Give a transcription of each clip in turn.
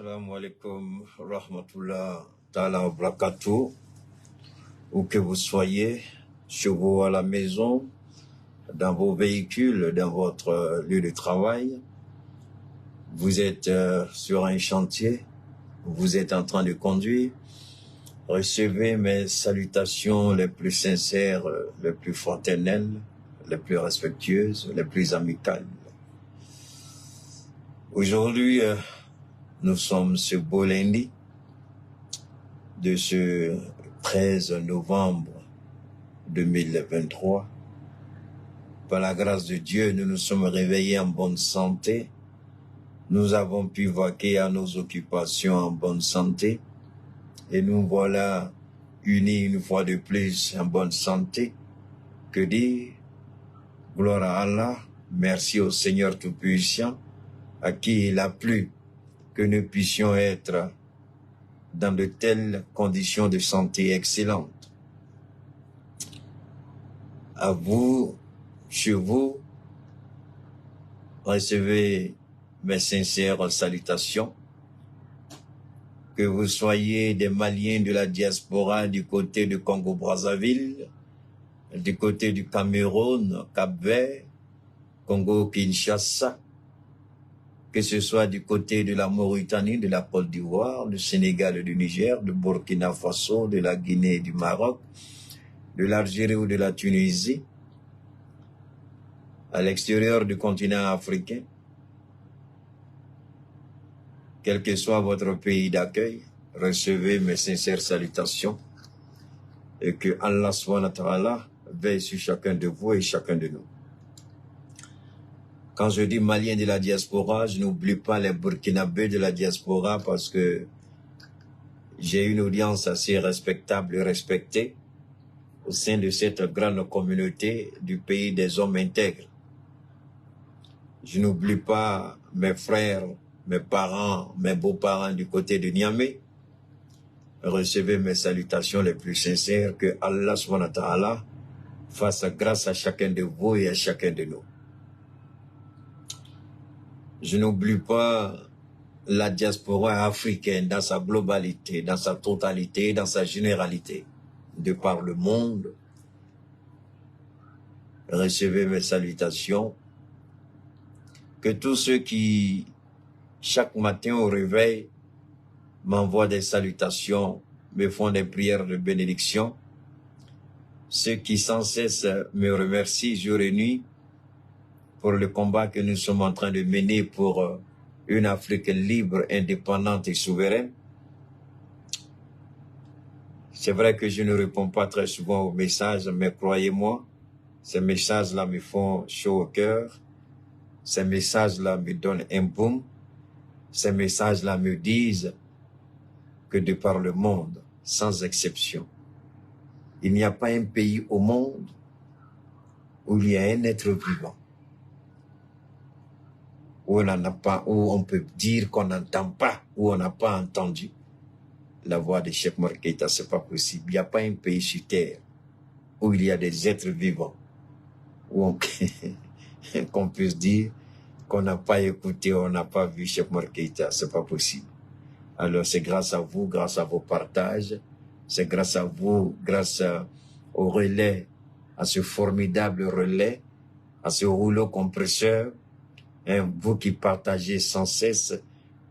Assalamu alaikum rahmatullah ta'ala wa barakatuh. Où que vous soyez, chez vous à la maison, dans vos véhicules, dans votre lieu de travail, vous êtes sur un chantier, vous êtes en train de conduire, recevez mes salutations les plus sincères, les plus fraternelles, les plus respectueuses, les plus amicales. Aujourd'hui, nous sommes ce beau lundi de ce 13 novembre 2023. Par la grâce de Dieu, nous nous sommes réveillés en bonne santé. Nous avons pu vaquer à nos occupations en bonne santé. Et nous voilà unis une fois de plus en bonne santé. Que dire? Gloire à Allah. Merci au Seigneur Tout-Puissant, à qui il a plu que nous puissions être dans de telles conditions de santé excellentes. À vous, chez vous, recevez mes sincères salutations. Que vous soyez des Maliens de la diaspora du côté du Congo-Brazzaville, du côté du Cameroun, Cap-Vert, Congo-Kinshasa, que ce soit du côté de la Mauritanie, de la Côte d'Ivoire, du Sénégal et du Niger, du Burkina Faso, de la Guinée et du Maroc, de l'Algérie ou de la Tunisie, à l'extérieur du continent africain, quel que soit votre pays d'accueil, recevez mes sincères salutations et que Allah subhanahu wa ta'ala veille sur chacun de vous et chacun de nous. Quand je dis Maliens de la diaspora, je n'oublie pas les Burkinabés de la diaspora parce que j'ai une audience assez respectable et respectée au sein de cette grande communauté du pays des hommes intègres. Je n'oublie pas mes frères, mes parents, mes beaux-parents du côté de Niamey. Recevez mes salutations les plus sincères, que Allah subhanahu wa ta'ala fasse grâce à chacun de vous et à chacun de nous. Je n'oublie pas la diaspora africaine dans sa globalité, dans sa totalité, dans sa généralité, de par le monde. Recevez mes salutations. Que tous ceux qui, chaque matin au réveil, m'envoient des salutations, me font des prières de bénédiction, ceux qui sans cesse me remercient jour et nuit, pour le combat que nous sommes en train de mener pour une Afrique libre, indépendante et souveraine. C'est vrai que je ne réponds pas très souvent aux messages, mais croyez-moi, ces messages-là me font chaud au cœur. Ces messages-là me donnent un boom. Ces messages-là me disent que de par le monde, sans exception, il n'y a pas un pays au monde où il y a un être vivant, où on n'en a pas, où on peut dire qu'on n'entend pas, où on n'a pas entendu la voix de Cheikh Oumar Keïta. C'est pas possible. Il n'y a pas un pays sur terre où il y a des êtres vivants, où on qu'on puisse dire qu'on n'a pas écouté, on n'a pas vu Cheikh Oumar Keïta. C'est pas possible. Alors c'est grâce à vous, grâce à vos partages, c'est grâce à vous, grâce au relais, à ce formidable relais, à ce rouleau compresseur, vous qui partagez sans cesse,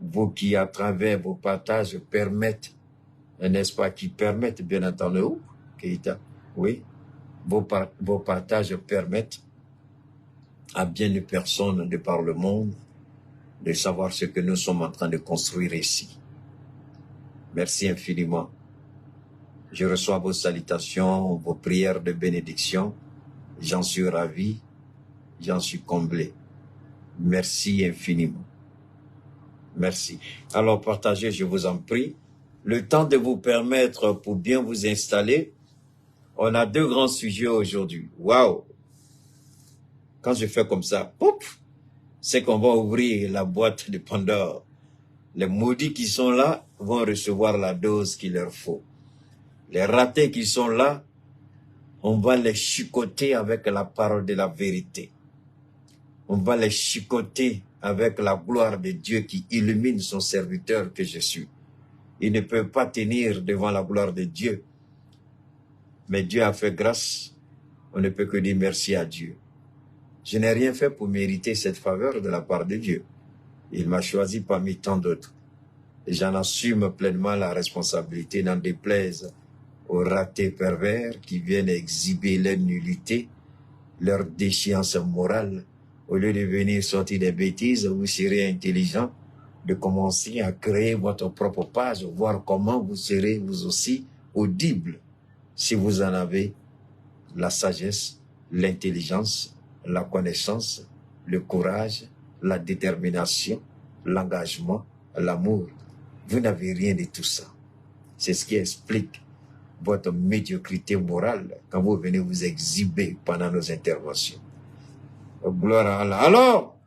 vous qui à travers vos partages permettent, n'est-ce pas, qui permettent bien entendu, Keïta, oui, vos partages permettent à bien des personnes de par le monde de savoir ce que nous sommes en train de construire ici. Merci infiniment. Je reçois vos salutations, vos prières de bénédiction. J'en suis ravi, j'en suis comblé. Merci infiniment. Merci. Alors partagez, je vous en prie. Le temps de vous permettre pour bien vous installer. On a deux grands sujets aujourd'hui. Waouh! Quand je fais comme ça, pouf, c'est qu'on va ouvrir la boîte de Pandore. Les maudits qui sont là vont recevoir la dose qu'il leur faut. Les ratés qui sont là, on va les chicoter avec la parole de la vérité. On va les chicoter avec la gloire de Dieu qui illumine son serviteur que je suis. Il ne peut pas tenir devant la gloire de Dieu. Mais Dieu a fait grâce. On ne peut que dire merci à Dieu. Je n'ai rien fait pour mériter cette faveur de la part de Dieu. Il m'a choisi parmi tant d'autres. Et j'en assume pleinement la responsabilité, n'en déplaise aux ratés pervers qui viennent exhiber leur nullité, leur déchéance morale. Au lieu de venir sortir des bêtises, vous serez intelligent de commencer à créer votre propre page, voir comment vous serez vous aussi audible si vous en avez la sagesse, l'intelligence, la connaissance, le courage, la détermination, l'engagement, l'amour. Vous n'avez rien de tout ça. C'est ce qui explique votre médiocrité morale quand vous venez vous exhiber pendant nos interventions. Gloire à Allah. Alors,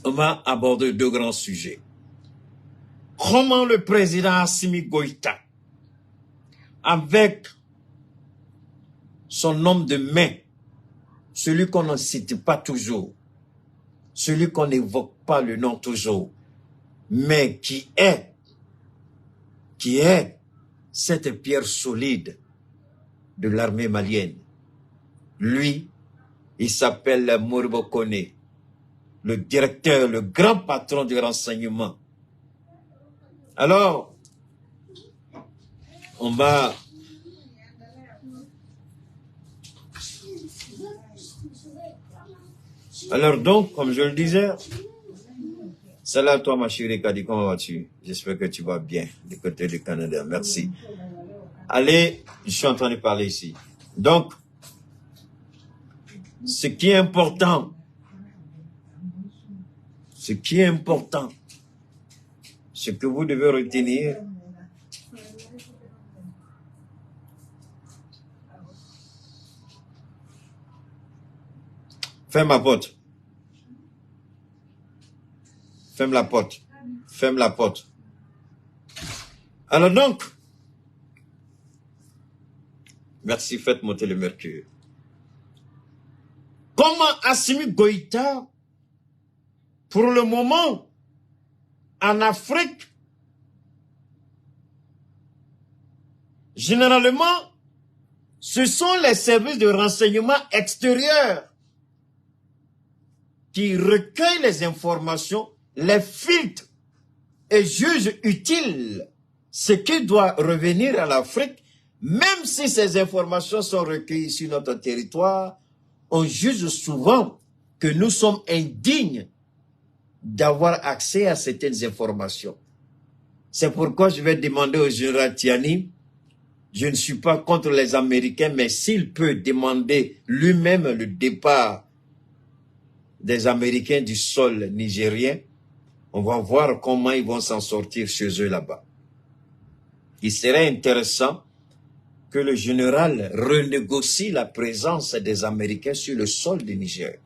on va aborder deux grands sujets. Comment le président Assimi Goïta, avec son homme de main, celui qu'on ne cite pas toujours, celui qu'on n'évoque pas le nom toujours, mais qui est cette pierre solide de l'armée malienne. Lui, il s'appelle Moribo Kone, le directeur, le grand patron du renseignement. Alors, on va... Alors donc, comme je le disais, salut à toi ma chérie Kadi, comment vas-tu? J'espère que tu vas bien du côté du Canada, merci. Allez, je suis en train de parler ici. Donc, ce qui est important, ce que vous devez retenir, ferme la porte. Ferme la porte. Ferme la porte. Alors donc, merci, faites monter le mercure. Comment Assimi Goïta, pour le moment, en Afrique, généralement, ce sont les services de renseignement extérieurs qui recueillent les informations, les filtrent et jugent utile ce qui doit revenir à l'Afrique, même si ces informations sont recueillies sur notre territoire. On juge souvent que nous sommes indignes d'avoir accès à certaines informations. C'est pourquoi je vais demander au général Tiani, je ne suis pas contre les Américains, mais s'il peut demander lui-même le départ des Américains du sol nigérien, on va voir comment ils vont s'en sortir chez eux là-bas. Il serait intéressant que le général renégocie la présence des Américains sur le sol du Niger.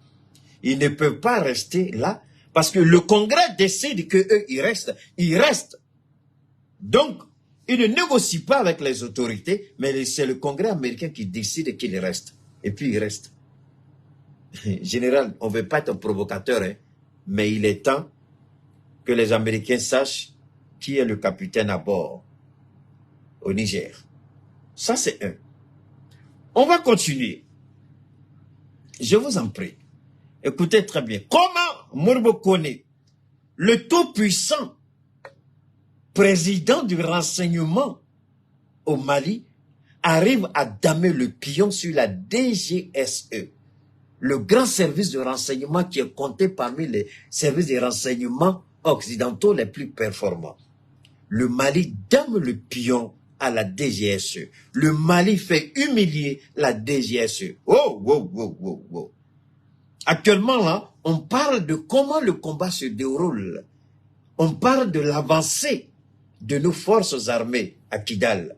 Ils ne peuvent pas rester là parce que le Congrès décide qu'eux, ils restent. Donc, ils ne négocient pas avec les autorités, mais c'est le Congrès américain qui décide qu'ils restent. Et puis, ils restent. Général, on ne veut pas être un provocateur, hein, mais il est temps que les Américains sachent qui est le capitaine à bord au Niger. Ça, c'est un. On va continuer. Je vous en prie. Écoutez très bien. Comment Moribo Kone, le tout-puissant président du renseignement au Mali, arrive à damer le pion sur la DGSE, le grand service de renseignement qui est compté parmi les services de renseignement occidentaux les plus performants. Le Mali dame le pion à la DGSE. Le Mali fait humilier la DGSE. Oh. Actuellement, là, on parle de comment le combat se déroule. On parle de l'avancée de nos forces armées à Kidal.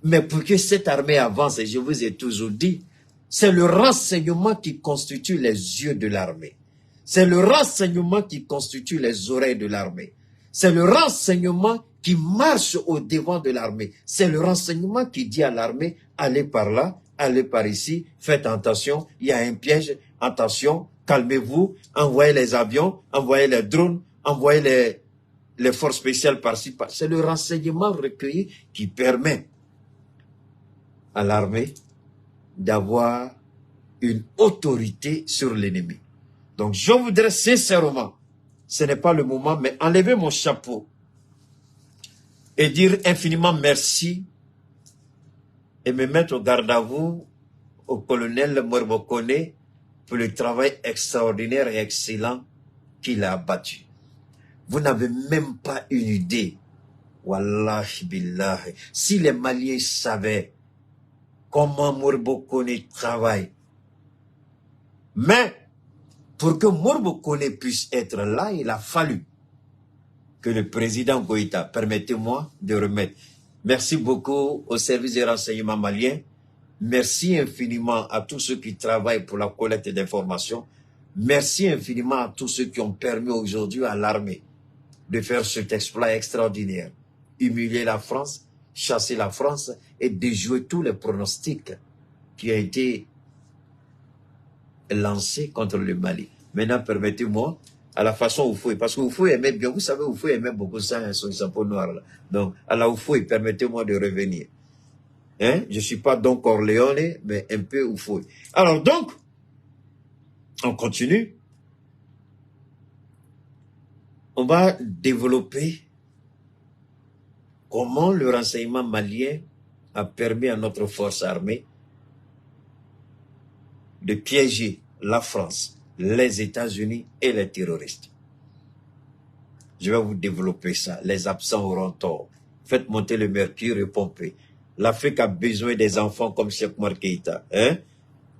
Mais pour que cette armée avance, et je vous ai toujours dit, c'est le renseignement qui constitue les yeux de l'armée. C'est le renseignement qui constitue les oreilles de l'armée. C'est le renseignement qui marche au devant de l'armée. C'est le renseignement qui dit à l'armée, allez par là, allez par ici, faites attention, il y a un piège, attention, calmez-vous, envoyez les avions, envoyez les drones, envoyez les forces spéciales par-ci, par-là. C'est le renseignement recueilli qui permet à l'armée d'avoir une autorité sur l'ennemi. Donc, je voudrais sincèrement, ce n'est pas le moment, mais enlever mon chapeau et dire infiniment merci et me mettre au garde à vous au colonel Morbokone pour le travail extraordinaire et excellent qu'il a abattu. Vous n'avez même pas une idée. Wallahi billahi. Si les Maliens savaient comment Morbokone travaille. Mais, pour que Morbokone puisse être là, il a fallu que le président Goïta, permettez-moi de remettre. Merci beaucoup au service des renseignements maliens. Merci infiniment à tous ceux qui travaillent pour la collecte d'informations. Merci infiniment à tous ceux qui ont permis aujourd'hui à l'armée de faire cet exploit extraordinaire. Humilier la France, chasser la France et déjouer tous les pronostics qui ont été lancés contre le Mali. Maintenant, permettez-moi, à la façon Oufoué, parce que Oufoué aimait bien, vous savez, Oufoué aimait beaucoup ça, son chapeau noir là. Donc, à la Oufoué, permettez-moi de revenir. Hein? Je ne suis pas donc Corléone, mais un peu Oufoué. Alors donc, on continue. On va développer comment le renseignement malien a permis à notre force armée de piéger la France, les États-Unis et les terroristes. Je vais vous développer ça. Les absents auront tort. Faites monter le mercure et pompez. L'Afrique a besoin des enfants comme Cheikh Oumar Keïta. Hein?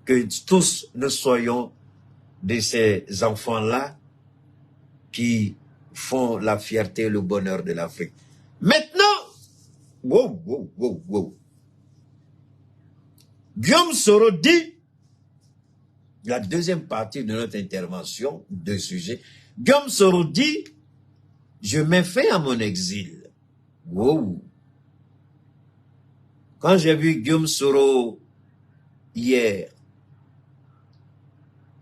Que tous nous soyons de ces enfants-là qui font la fierté et le bonheur de l'Afrique. Maintenant, Guillaume Soro dit, la deuxième partie de notre intervention, deux sujets, Guillaume Soro dit, je mets fin à mon exil. Wow. Quand j'ai vu Guillaume Soro hier,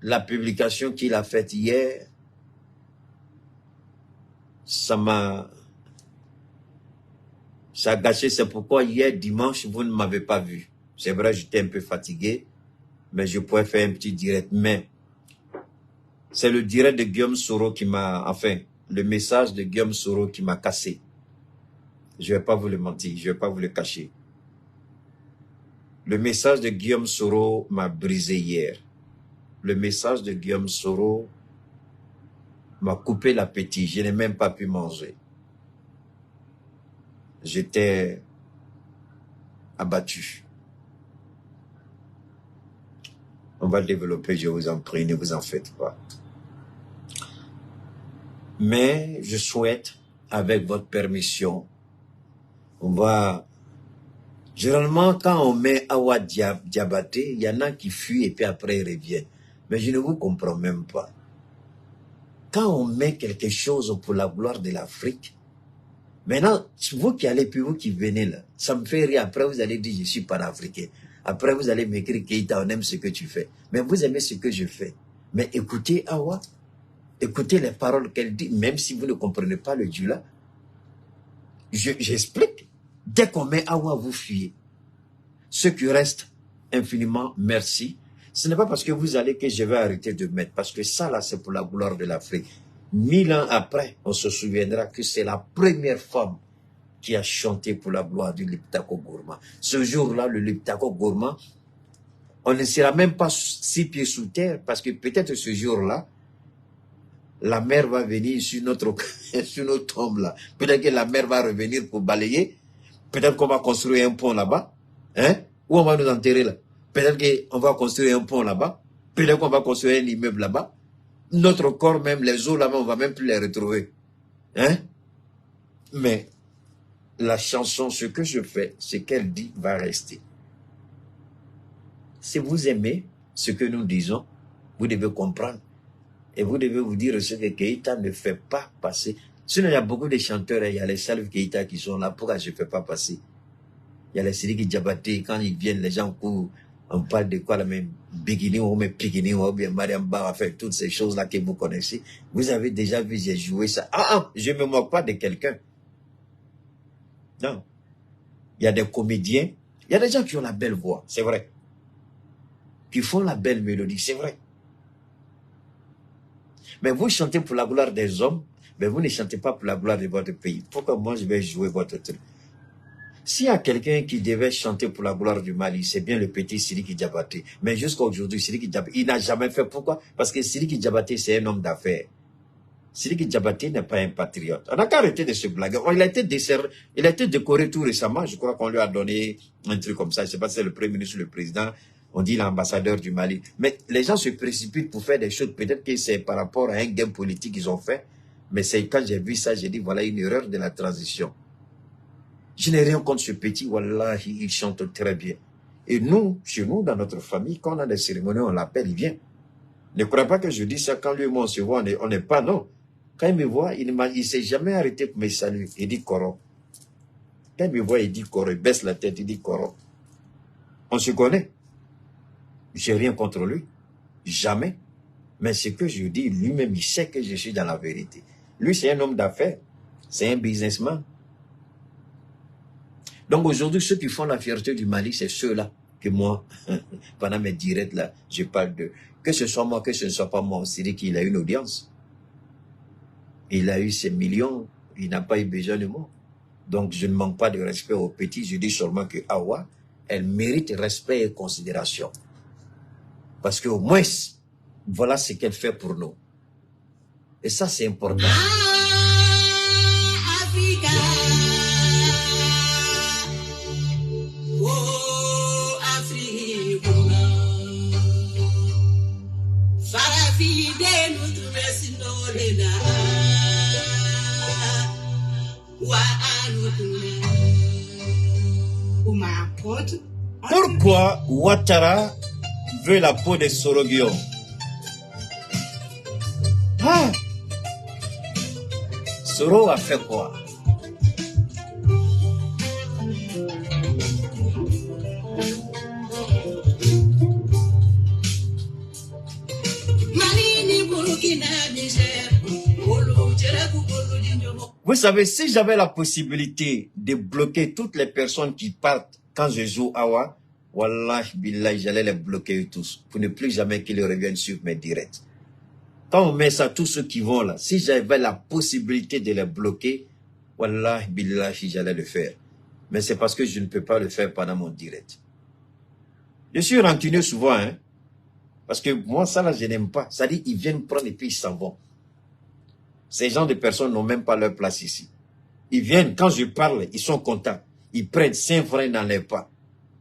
la publication qu'il a faite hier, ça a gâché. C'est pourquoi hier dimanche, vous ne m'avez pas vu. C'est vrai, j'étais un peu fatigué, mais je pourrais faire un petit direct. Mais c'est le direct de Guillaume Soro qui m'a, enfin, le message de Guillaume Soro qui m'a cassé. Je ne vais pas vous le mentir, je ne vais pas vous le cacher. Le message de Guillaume Soro m'a brisé hier. Le message de Guillaume Soro m'a coupé l'appétit. Je n'ai même pas pu manger. J'étais abattu. On va le développer, je vous en prie, ne vous en faites pas. Mais je souhaite, avec votre permission, on va... Généralement, quand on met Awa Diabaté, il y en a qui fuient et puis après ils reviennent. Mais je ne vous comprends même pas. Quand on met quelque chose pour la gloire de l'Afrique, maintenant, vous qui allez puis vous qui venez là, ça me fait rire. Après, vous allez dire, je suis panafricain. Après, vous allez m'écrire, Keïta, on aime ce que tu fais. Mais vous aimez ce que je fais. Mais écoutez Awa, écoutez les paroles qu'elle dit, même si vous ne comprenez pas le Djoula. J'explique. Dès qu'on met Awa, vous fuyez. Ceux qui restent, infiniment, merci. Ce n'est pas parce que vous allez que je vais arrêter de mettre, parce que ça là, c'est pour la gloire de l'Afrique. 1000 ans après, on se souviendra que c'est la première femme qui a chanté pour la gloire du Liptako Gourma. Ce jour-là, le Liptako Gourma, on ne sera même pas 6 pieds sous terre, parce que peut-être ce jour-là, la mer va venir sur notre tombe là. Peut-être que la mer va revenir pour balayer. Peut-être qu'on va construire un pont là-bas. Hein? Ou on va nous enterrer là. Peut-être qu'on va construire un pont là-bas. Peut-être qu'on va construire un immeuble là-bas. Notre corps même, les eaux là-bas, on va même plus les retrouver. Hein? Mais la chanson, ce que je fais, ce qu'elle dit va rester. Si vous aimez ce que nous disons, vous devez comprendre. Et vous devez vous dire ce que Keïta ne fait pas passer. Sinon, il y a beaucoup de chanteurs, il y a les Salve Keïta qui sont là. Pourquoi je ne fais pas passer? Il y a les Sidiki Diabaté, quand ils viennent, les gens courent. On parle de quoi, la même Bikini ou même Pikini ou bien Mariam Ba a fait toutes ces choses-là que vous connaissez. Vous avez déjà vu, j'ai joué ça. Je ne me moque pas de quelqu'un. Non. Il y a des comédiens, il y a des gens qui ont la belle voix, c'est vrai. Qui font la belle mélodie, c'est vrai. Mais vous chantez pour la gloire des hommes, mais vous ne chantez pas pour la gloire de votre pays. Pourquoi moi je vais jouer votre truc? S'il y a quelqu'un qui devait chanter pour la gloire du Mali, c'est bien le petit Sidiki Diabaté. Mais jusqu'à aujourd'hui, Sidiki Diabaté, il n'a jamais fait. Pourquoi? Parce que Sidiki Diabaté, c'est un homme d'affaires. Sidiki Diabaté n'est pas un patriote. On n'a qu'à arrêter de se blaguer. Il a été décoré tout récemment. Je crois qu'on lui a donné un truc comme ça. Je ne sais pas si c'est le Premier ministre ou le président. On dit l'ambassadeur du Mali. Mais les gens se précipitent pour faire des choses. Peut-être que c'est par rapport à un gain politique qu'ils ont fait. Mais c'est quand j'ai vu ça, j'ai dit voilà une erreur de la transition. Je n'ai rien contre ce petit. Wallahi, il chante très bien. Et nous, chez nous, dans notre famille, quand on a des cérémonies, on l'appelle, il vient. Ne croyez pas que je dis ça quand lui et moi on se voit, on n'est pas, non. Quand il me voit, il ne s'est jamais arrêté pour me saluer. Il dit Koro. Quand il me voit, il dit Koro. Il baisse la tête, il dit Koro. On se connaît. Je n'ai rien contre lui. Jamais. Mais ce que je dis, lui-même, il sait que je suis dans la vérité. Lui, c'est un homme d'affaires. C'est un businessman. Donc aujourd'hui, ceux qui font la fierté du Mali, c'est ceux-là que moi, pendant mes directs là, je parle d'eux. Que ce soit moi, que ce ne soit pas moi, c'est dire qu'il a une audience. Il a eu ses millions, il n'a pas eu besoin de moi. Donc je ne manque pas de respect aux petits, je dis seulement que Awa, elle mérite respect et considération. Parce qu'au moins, voilà ce qu'elle fait pour nous. Et ça, c'est important. Africa. Oh, Africa. Farafide notre messinolena. Pourquoi Ouattara veut la peau de Soroguio? Soro a fait quoi? Vous savez, si j'avais la possibilité de bloquer toutes les personnes qui partent quand je joue Awa, Wallah, billah, j'allais les bloquer tous pour ne plus jamais qu'ils reviennent sur mes directs. Quand on met ça, tous ceux qui vont là, si j'avais la possibilité de les bloquer, Wallah, billah, j'allais le faire. Mais c'est parce que je ne peux pas le faire pendant mon direct. Je suis rancunieux souvent, hein. Parce que moi, ça là, je n'aime pas. Ça dit, ils viennent prendre et puis ils s'en vont. Ces gens de personnes n'ont même pas leur place ici. Ils viennent, quand je parle, ils sont contents. Ils prennent 5 francs dans les pas.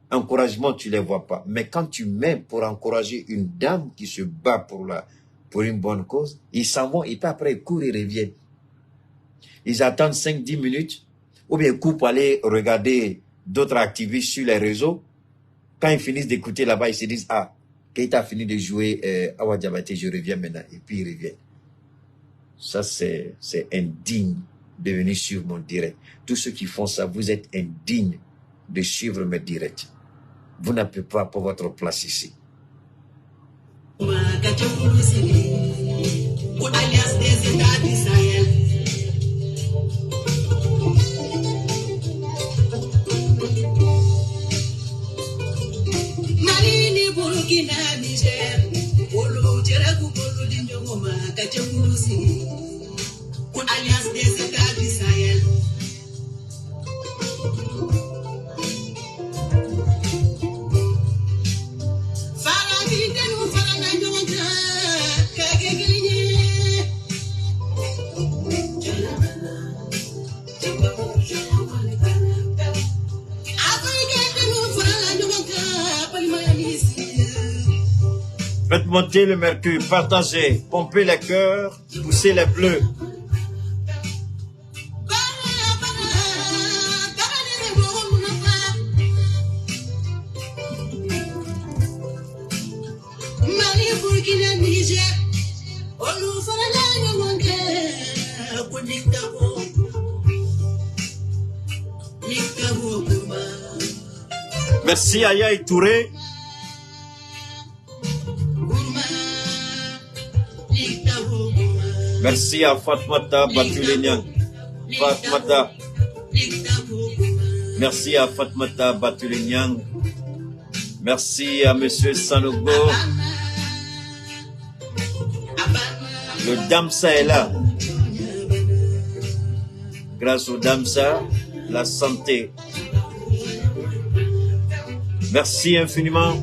Encouragement, tu ne les vois pas. Mais quand tu mets pour encourager une dame qui se bat pour une bonne cause, ils s'en vont et puis après, ils courent et reviennent. Ils attendent 5-10 minutes ou bien ils courent pour aller regarder d'autres activistes sur les réseaux. Quand ils finissent d'écouter là-bas, ils se disent, ah, Keita a fini de jouer Awa Diabaté, je reviens maintenant. Et puis ils reviennent. Ça, c'est indigne de venir suivre mon direct. Tous ceux qui font ça, vous êtes indignes de suivre mes directs. Vous n'avez pas pour votre place ici. Faites monter le mercure, partagez, pompez les cœurs, poussez les bleus. Merci Aya et Touré. Merci à Fatmata Batulenian. Fatmata. Merci à Fatmata Batulenian. Merci à Monsieur Sanogo. Le Damsa est là. Grâce au Damsa, la santé. Merci infiniment.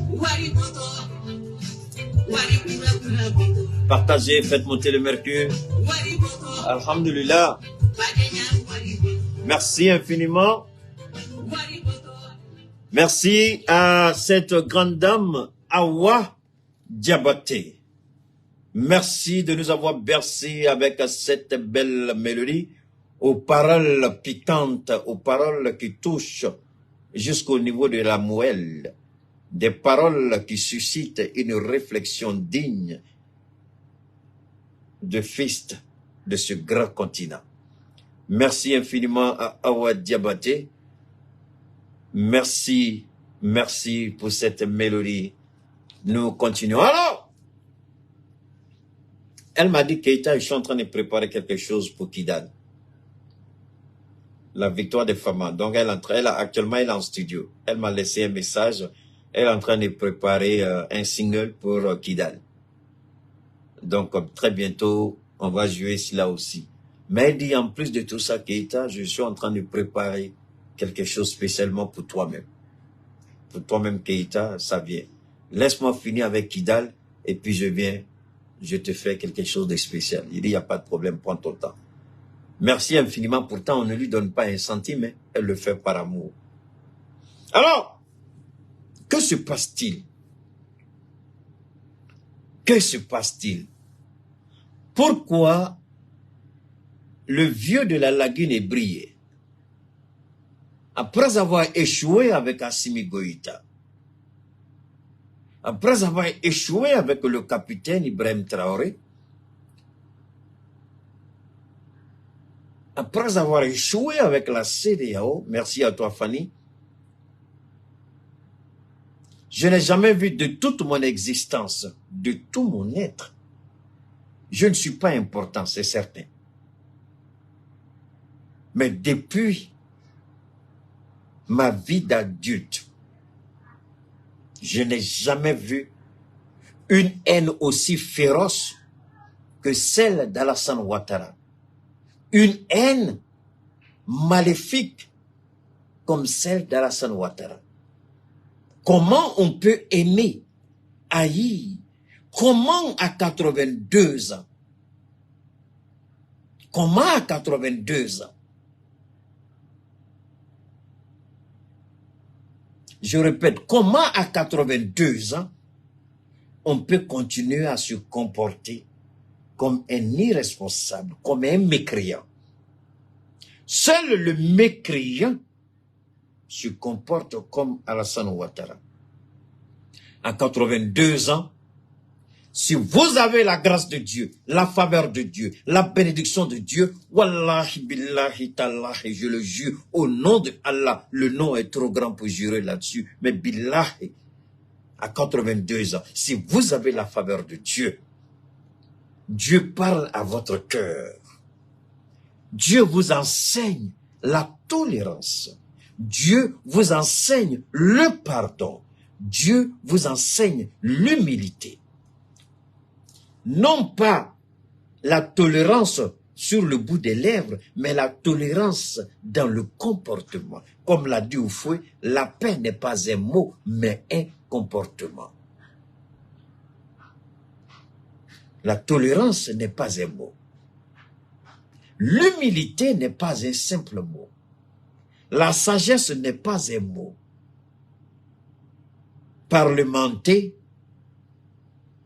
Partagez, faites monter le mercure. Alhamdulillah. Merci infiniment. Merci à cette grande dame, Awa Diabaté. Merci de nous avoir bercé avec cette belle mélodie, aux paroles piquantes, aux paroles qui touchent jusqu'au niveau de la moelle, des paroles qui suscitent une réflexion digne de fils de ce grand continent. Merci infiniment à Awa Diabaté. Merci, merci pour cette mélodie. Nous continuons. Alors, elle m'a dit, Keita, je suis en train de préparer quelque chose pour Kidal. La victoire des femmes. Donc, actuellement, elle est en studio. Elle m'a laissé un message. Elle est en train de préparer un single pour Kidal. Donc, très bientôt, on va jouer cela aussi. Mais elle dit, en plus de tout ça, Keita, je suis en train de préparer quelque chose spécialement pour toi-même. Pour toi-même, Keita, ça vient. Laisse-moi finir avec Kidal, et puis je viens, je te fais quelque chose de spécial. Il dit, il n'y a pas de problème, prends ton temps. Merci infiniment, pourtant on ne lui donne pas un centime, mais elle le fait par amour. Alors, que se passe-t-il? Que se passe-t-il? Pourquoi le vieux de la lagune est brillé? Après avoir échoué avec Assimi Goïta, après avoir échoué avec le capitaine Ibrahim Traoré, après avoir échoué avec la CEDEAO, merci à toi Fanny, je n'ai jamais vu de toute mon existence, de tout mon être, je ne suis pas important, c'est certain. Mais depuis ma vie d'adulte, je n'ai jamais vu une haine aussi féroce que celle d'Alassane Ouattara. Une haine maléfique comme celle d'Alassane Ouattara. Comment on peut aimer, haïr? Comment à 82 ans? Comment à 82 ans? Je répète, comment à 82 ans, on peut continuer à se comporter comme un irresponsable, comme un mécréant? Seul le mécréant se comporte comme Alassane Ouattara. À 82 ans, si vous avez la grâce de Dieu, la faveur de Dieu, la bénédiction de Dieu, wallahi billahi tallahi, je le jure, au nom de Allah, le nom est trop grand pour jurer là-dessus, mais billahi, à 82 ans, si vous avez la faveur de Dieu, Dieu parle à votre cœur. Dieu vous enseigne la tolérance. Dieu vous enseigne le pardon. Dieu vous enseigne l'humilité. Non pas la tolérance sur le bout des lèvres, mais la tolérance dans le comportement. Comme l'a dit Oufoué, la paix n'est pas un mot, mais un comportement. La tolérance n'est pas un mot. L'humilité n'est pas un simple mot. La sagesse n'est pas un mot. Parlementer,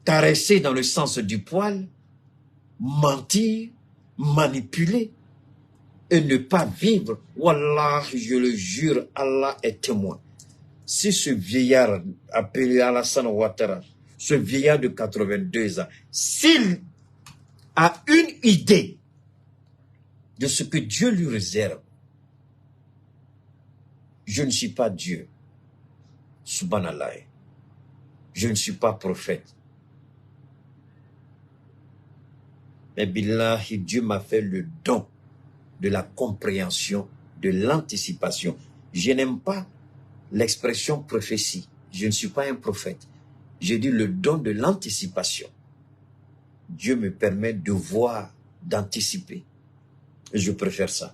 caresser dans le sens du poil, mentir, manipuler et ne pas vivre. Wallah, je le jure, Allah est témoin. Si ce vieillard appelé Alassane Ouattara, ce vieillard de 82 ans, s'il a une idée de ce que Dieu lui réserve, je ne suis pas Dieu, subhanallah, je ne suis pas prophète. Mais billahi, Dieu m'a fait le don de la compréhension, de l'anticipation. Je n'aime pas l'expression prophétie. Je ne suis pas un prophète. Je dis le don de l'anticipation. Dieu me permet de voir, d'anticiper. Je préfère ça.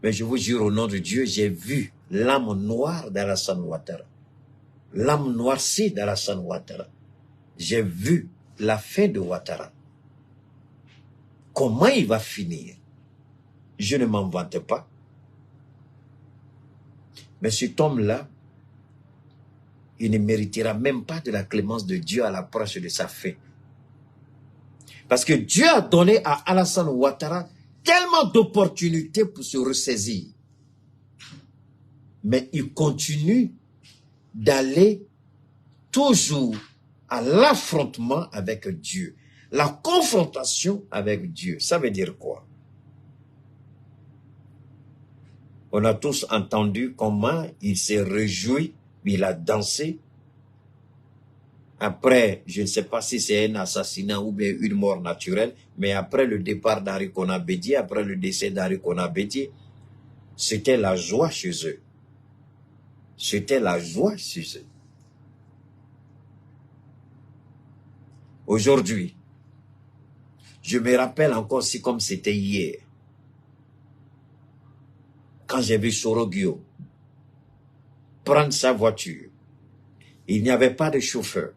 Mais je vous jure au nom de Dieu, j'ai vu l'âme noire d'Alassane Ouattara. L'âme noircie d'Alassane Ouattara. J'ai vu la fin de Ouattara. Comment il va finir? Je ne m'en vante pas. Mais cet homme-là, il ne méritera même pas de la clémence de Dieu à l'approche de sa fin. Parce que Dieu a donné à Alassane Ouattara tellement d'opportunités pour se ressaisir. Mais il continue d'aller toujours à l'affrontement avec Dieu. La confrontation avec Dieu. Ça veut dire quoi? On a tous entendu comment il s'est réjoui, il a dansé. Après, je ne sais pas si c'est un assassinat ou bien une mort naturelle, mais après le départ d'Henri Konan Bédié, après le décès d'Henri Konan Bédié, c'était la joie chez eux. C'était la joie chez eux. Aujourd'hui, je me rappelle encore si comme c'était hier, quand j'ai vu Sorogio prendre sa voiture, il n'y avait pas de chauffeur.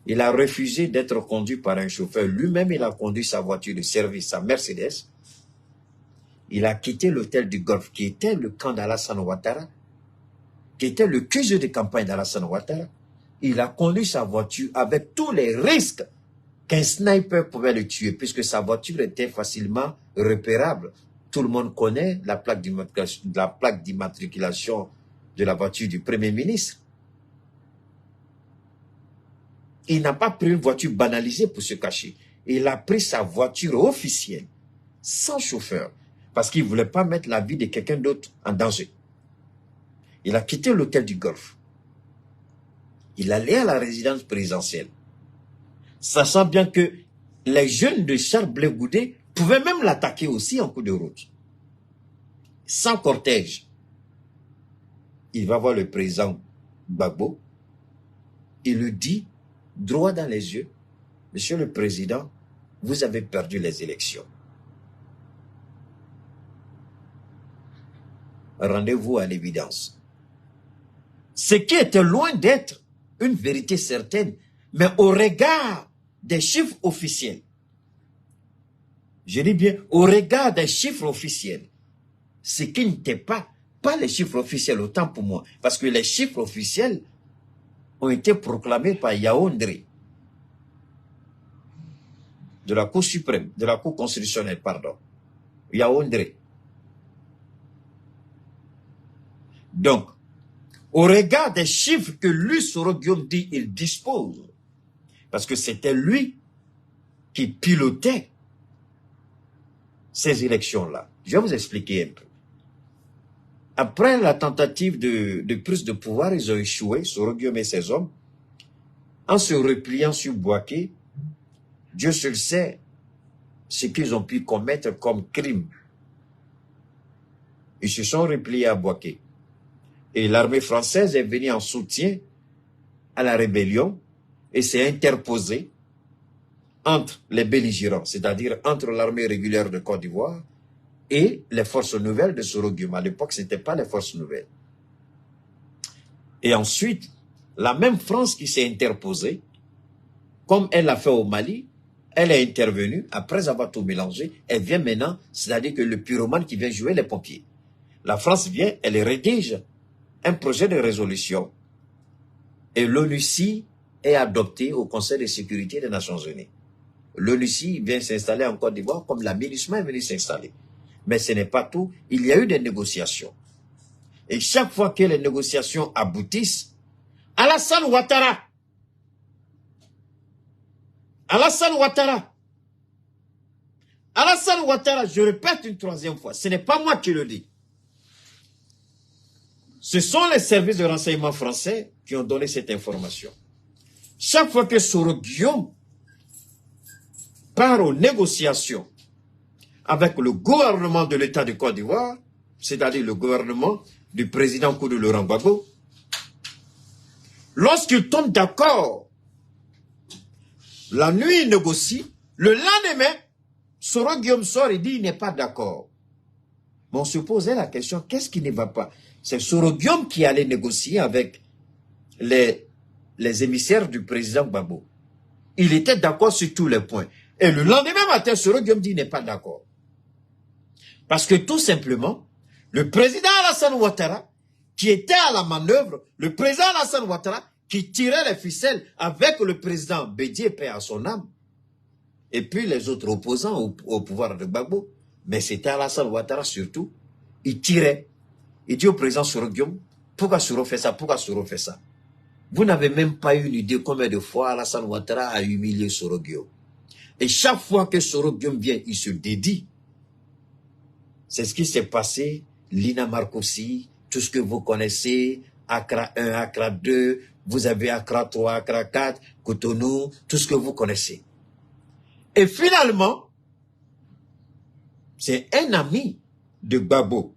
Il a refusé d'être conduit par un chauffeur. Lui-même, il a conduit sa voiture de service, sa Mercedes. Il a quitté l'hôtel du Golfe, qui était le camp d'Alassane Ouattara, qui était le QG de campagne d'Alassane Ouattara. Il a conduit sa voiture avec tous les risques qu'un sniper pouvait le tuer, puisque sa voiture était facilement repérable. Tout le monde connaît la plaque d'immatriculation de la voiture du Premier ministre. Il n'a pas pris une voiture banalisée pour se cacher. Il a pris sa voiture officielle, sans chauffeur, parce qu'il ne voulait pas mettre la vie de quelqu'un d'autre en danger. Il a quitté l'hôtel du Golfe. Il allait à la résidence présidentielle, sachant bien que les jeunes de Charles Blé Goudé pouvaient même l'attaquer aussi en cours de route. Sans cortège. Il va voir le président Gbagbo. Il lui dit, droit dans les yeux, Monsieur le Président, vous avez perdu les élections. Rendez-vous à l'évidence. Ce qui était loin d'être une vérité certaine, mais au regard des chiffres officiels. Je dis bien, au regard des chiffres officiels. Ce qui n'était pas les chiffres officiels, autant pour moi, parce que les chiffres officiels ont été proclamés par Yaoundé, de la Cour suprême, de la Cour constitutionnelle, pardon. Yaoundé. Donc, au regard des chiffres que lui, Sorogio dit, il dispose, parce que c'était lui qui pilotait ces élections-là. Je vais vous expliquer un peu. Après la tentative de prise de pouvoir, ils ont échoué, Sorogio et ses hommes, en se repliant sur Bouaké. Dieu seul sait ce qu'ils ont pu commettre comme crime. Ils se sont repliés à Bouaké. Et l'armée française est venue en soutien à la rébellion et s'est interposée entre les belligérants, c'est-à-dire entre l'armée régulière de Côte d'Ivoire et les forces nouvelles de Sorogio. À l'époque, ce n'était pas les forces nouvelles. Et ensuite, la même France qui s'est interposée, comme elle l'a fait au Mali, elle est intervenue, après avoir tout mélangé, elle vient maintenant, c'est-à-dire que le pyromane qui vient jouer les pompiers. La France vient, elle rédige un projet de résolution et l'ONUCI est adopté au Conseil de sécurité des Nations Unies. L'ONUCI vient s'installer en Côte d'Ivoire comme la MINUSMA est venue s'installer. Mais ce n'est pas tout, il y a eu des négociations. Et chaque fois que les négociations aboutissent, Alassane Ouattara, je répète une troisième fois, ce n'est pas moi qui le dis. Ce sont les services de renseignement français qui ont donné cette information. Chaque fois que Sorogio part aux négociations avec le gouvernement de l'État de Côte d'Ivoire, c'est-à-dire le gouvernement du président Koudou Laurent Gbagbo, lorsqu'ils tombent d'accord, la nuit, il négocie, le lendemain, Soro Guillaume sort et dit il n'est pas d'accord. Mais on se posait la question, qu'est-ce qui ne va pas? C'est Soro Guillaume qui allait négocier avec les émissaires du président Gbagbo. Il était d'accord sur tous les points. Et le lendemain matin, Soro Guillaume dit il n'est pas d'accord. Parce que tout simplement, le président Alassane Ouattara, qui était à la manœuvre, le président Alassane Ouattara, qui tirait les ficelles avec le président Bédié, paix à son âme, et puis les autres opposants au pouvoir de Gbagbo, mais c'était Alassane Ouattara surtout, il tirait. Il dit au président Soro Guillaume, pourquoi Soro fait ça, pourquoi Soro fait ça? Vous n'avez même pas une idée combien de fois Alassane Ouattara a humilié Soro Guillaume. Et chaque fois que Soro Guillaume vient, il se dédie. C'est ce qui s'est passé, Lina Marcoussi, tout ce que vous connaissez, Accra 1, Accra 2, vous avez Accra 3, Accra 4, Cotonou, tout ce que vous connaissez. Et finalement, c'est un ami de Gbagbo.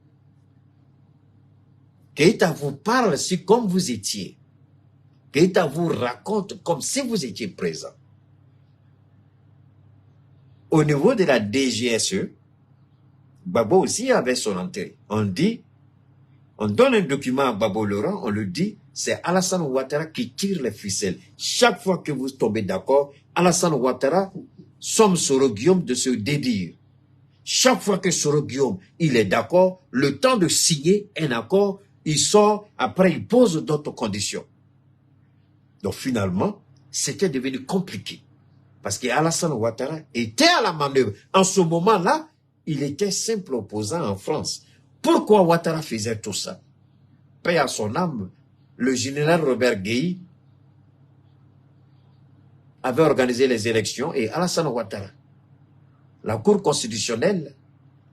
Keïta vous parle si comme vous étiez. Keïta vous raconte comme si vous étiez présent. Au niveau de la DGSE, Gbagbo aussi avait son entrée. On donne un document à Gbagbo Laurent, on le dit, c'est Alassane Ouattara qui tire les ficelles. Chaque fois que vous tombez d'accord, Alassane Ouattara somme Soro Guillaume de se dédire. Chaque fois que Soro Guillaume, il est d'accord, le temps de signer un accord, il sort, après il pose d'autres conditions. Donc finalement, c'était devenu compliqué. Parce que Alassane Ouattara était à la manœuvre. En ce moment-là, il était simple opposant en France. Pourquoi Ouattara faisait tout ça? Paix à son âme, le général Robert Gueye avait organisé les élections et Alassane Ouattara, la Cour constitutionnelle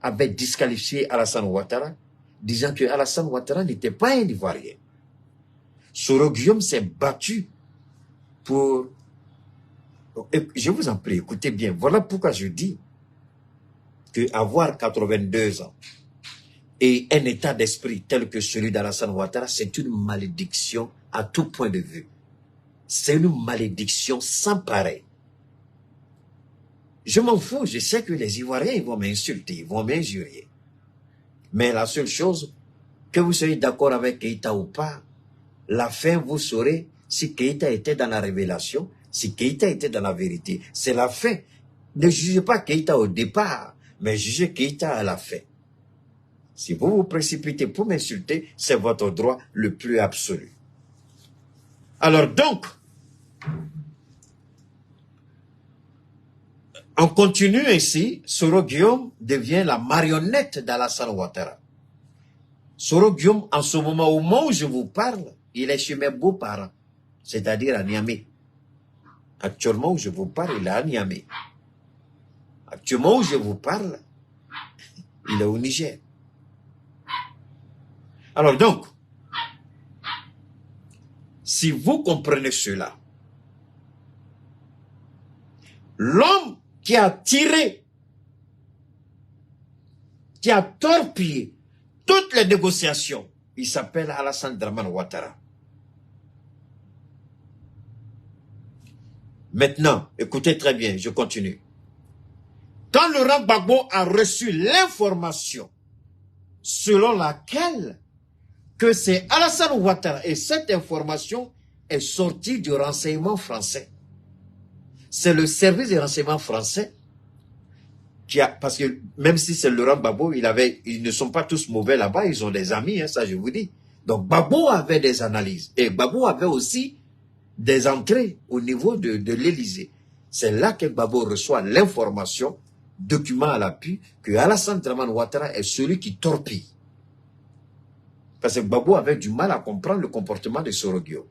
avait disqualifié Alassane Ouattara, disant que Alassane Ouattara n'était pas un Ivoirien. Soro Guillaume s'est battu pour... Je vous en prie, écoutez bien, voilà pourquoi je dis qu'avoir 82 ans et un état d'esprit tel que celui d'Alassane Ouattara, c'est une malédiction à tout point de vue. C'est une malédiction sans pareil. Je m'en fous, je sais que les Ivoiriens ils vont m'insulter, ils vont m'injurier. Mais la seule chose, que vous soyez d'accord avec Keïta ou pas, la fin vous saurez si Keïta était dans la révélation, si Keïta était dans la vérité. C'est la fin. Ne jugez pas Keïta au départ, mais jugez Keïta à la fin. Si vous vous précipitez pour m'insulter, c'est votre droit le plus absolu. Alors donc, on continue ainsi, Soro Guillaume devient la marionnette d'Alassane Ouattara. Soro Guillaume, en ce moment, au moment où je vous parle, il est chez mes beaux-parents, c'est-à-dire à Niamey. Actuellement où je vous parle, il est à Niamey. Actuellement où je vous parle, il est au Niger. Alors donc, si vous comprenez cela, l'homme qui a tiré, qui a torpillé toutes les négociations, il s'appelle Alassane Dramane Ouattara. Maintenant, écoutez très bien, je continue. Quand Laurent Gbagbo a reçu l'information selon laquelle que c'est Alassane Ouattara, et cette information est sortie du renseignement français. C'est le service de renseignement français qui a, parce que même si c'est Laurent Gbagbo, ils ne sont pas tous mauvais là-bas, ils ont des amis, hein, ça je vous dis. Donc Gbagbo avait des analyses, et Gbagbo avait aussi des entrées au niveau de l'Élysée. C'est là que Gbagbo reçoit l'information, document à l'appui, que Alassane Dramane Ouattara est celui qui torpille. Parce que Gbagbo avait du mal à comprendre le comportement de Soro Guillaume.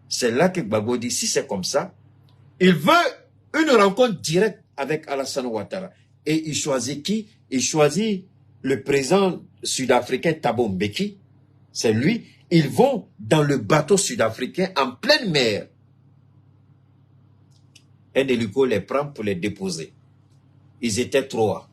C'est là que Gbagbo dit, si c'est comme ça, il veut une rencontre directe avec Alassane Ouattara. Et il choisit qui? Il choisit le président sud-africain Thabo Mbeki. C'est lui. Ils vont dans le bateau sud-africain en pleine mer. Un hélico les prend pour les déposer. Ils étaient 3.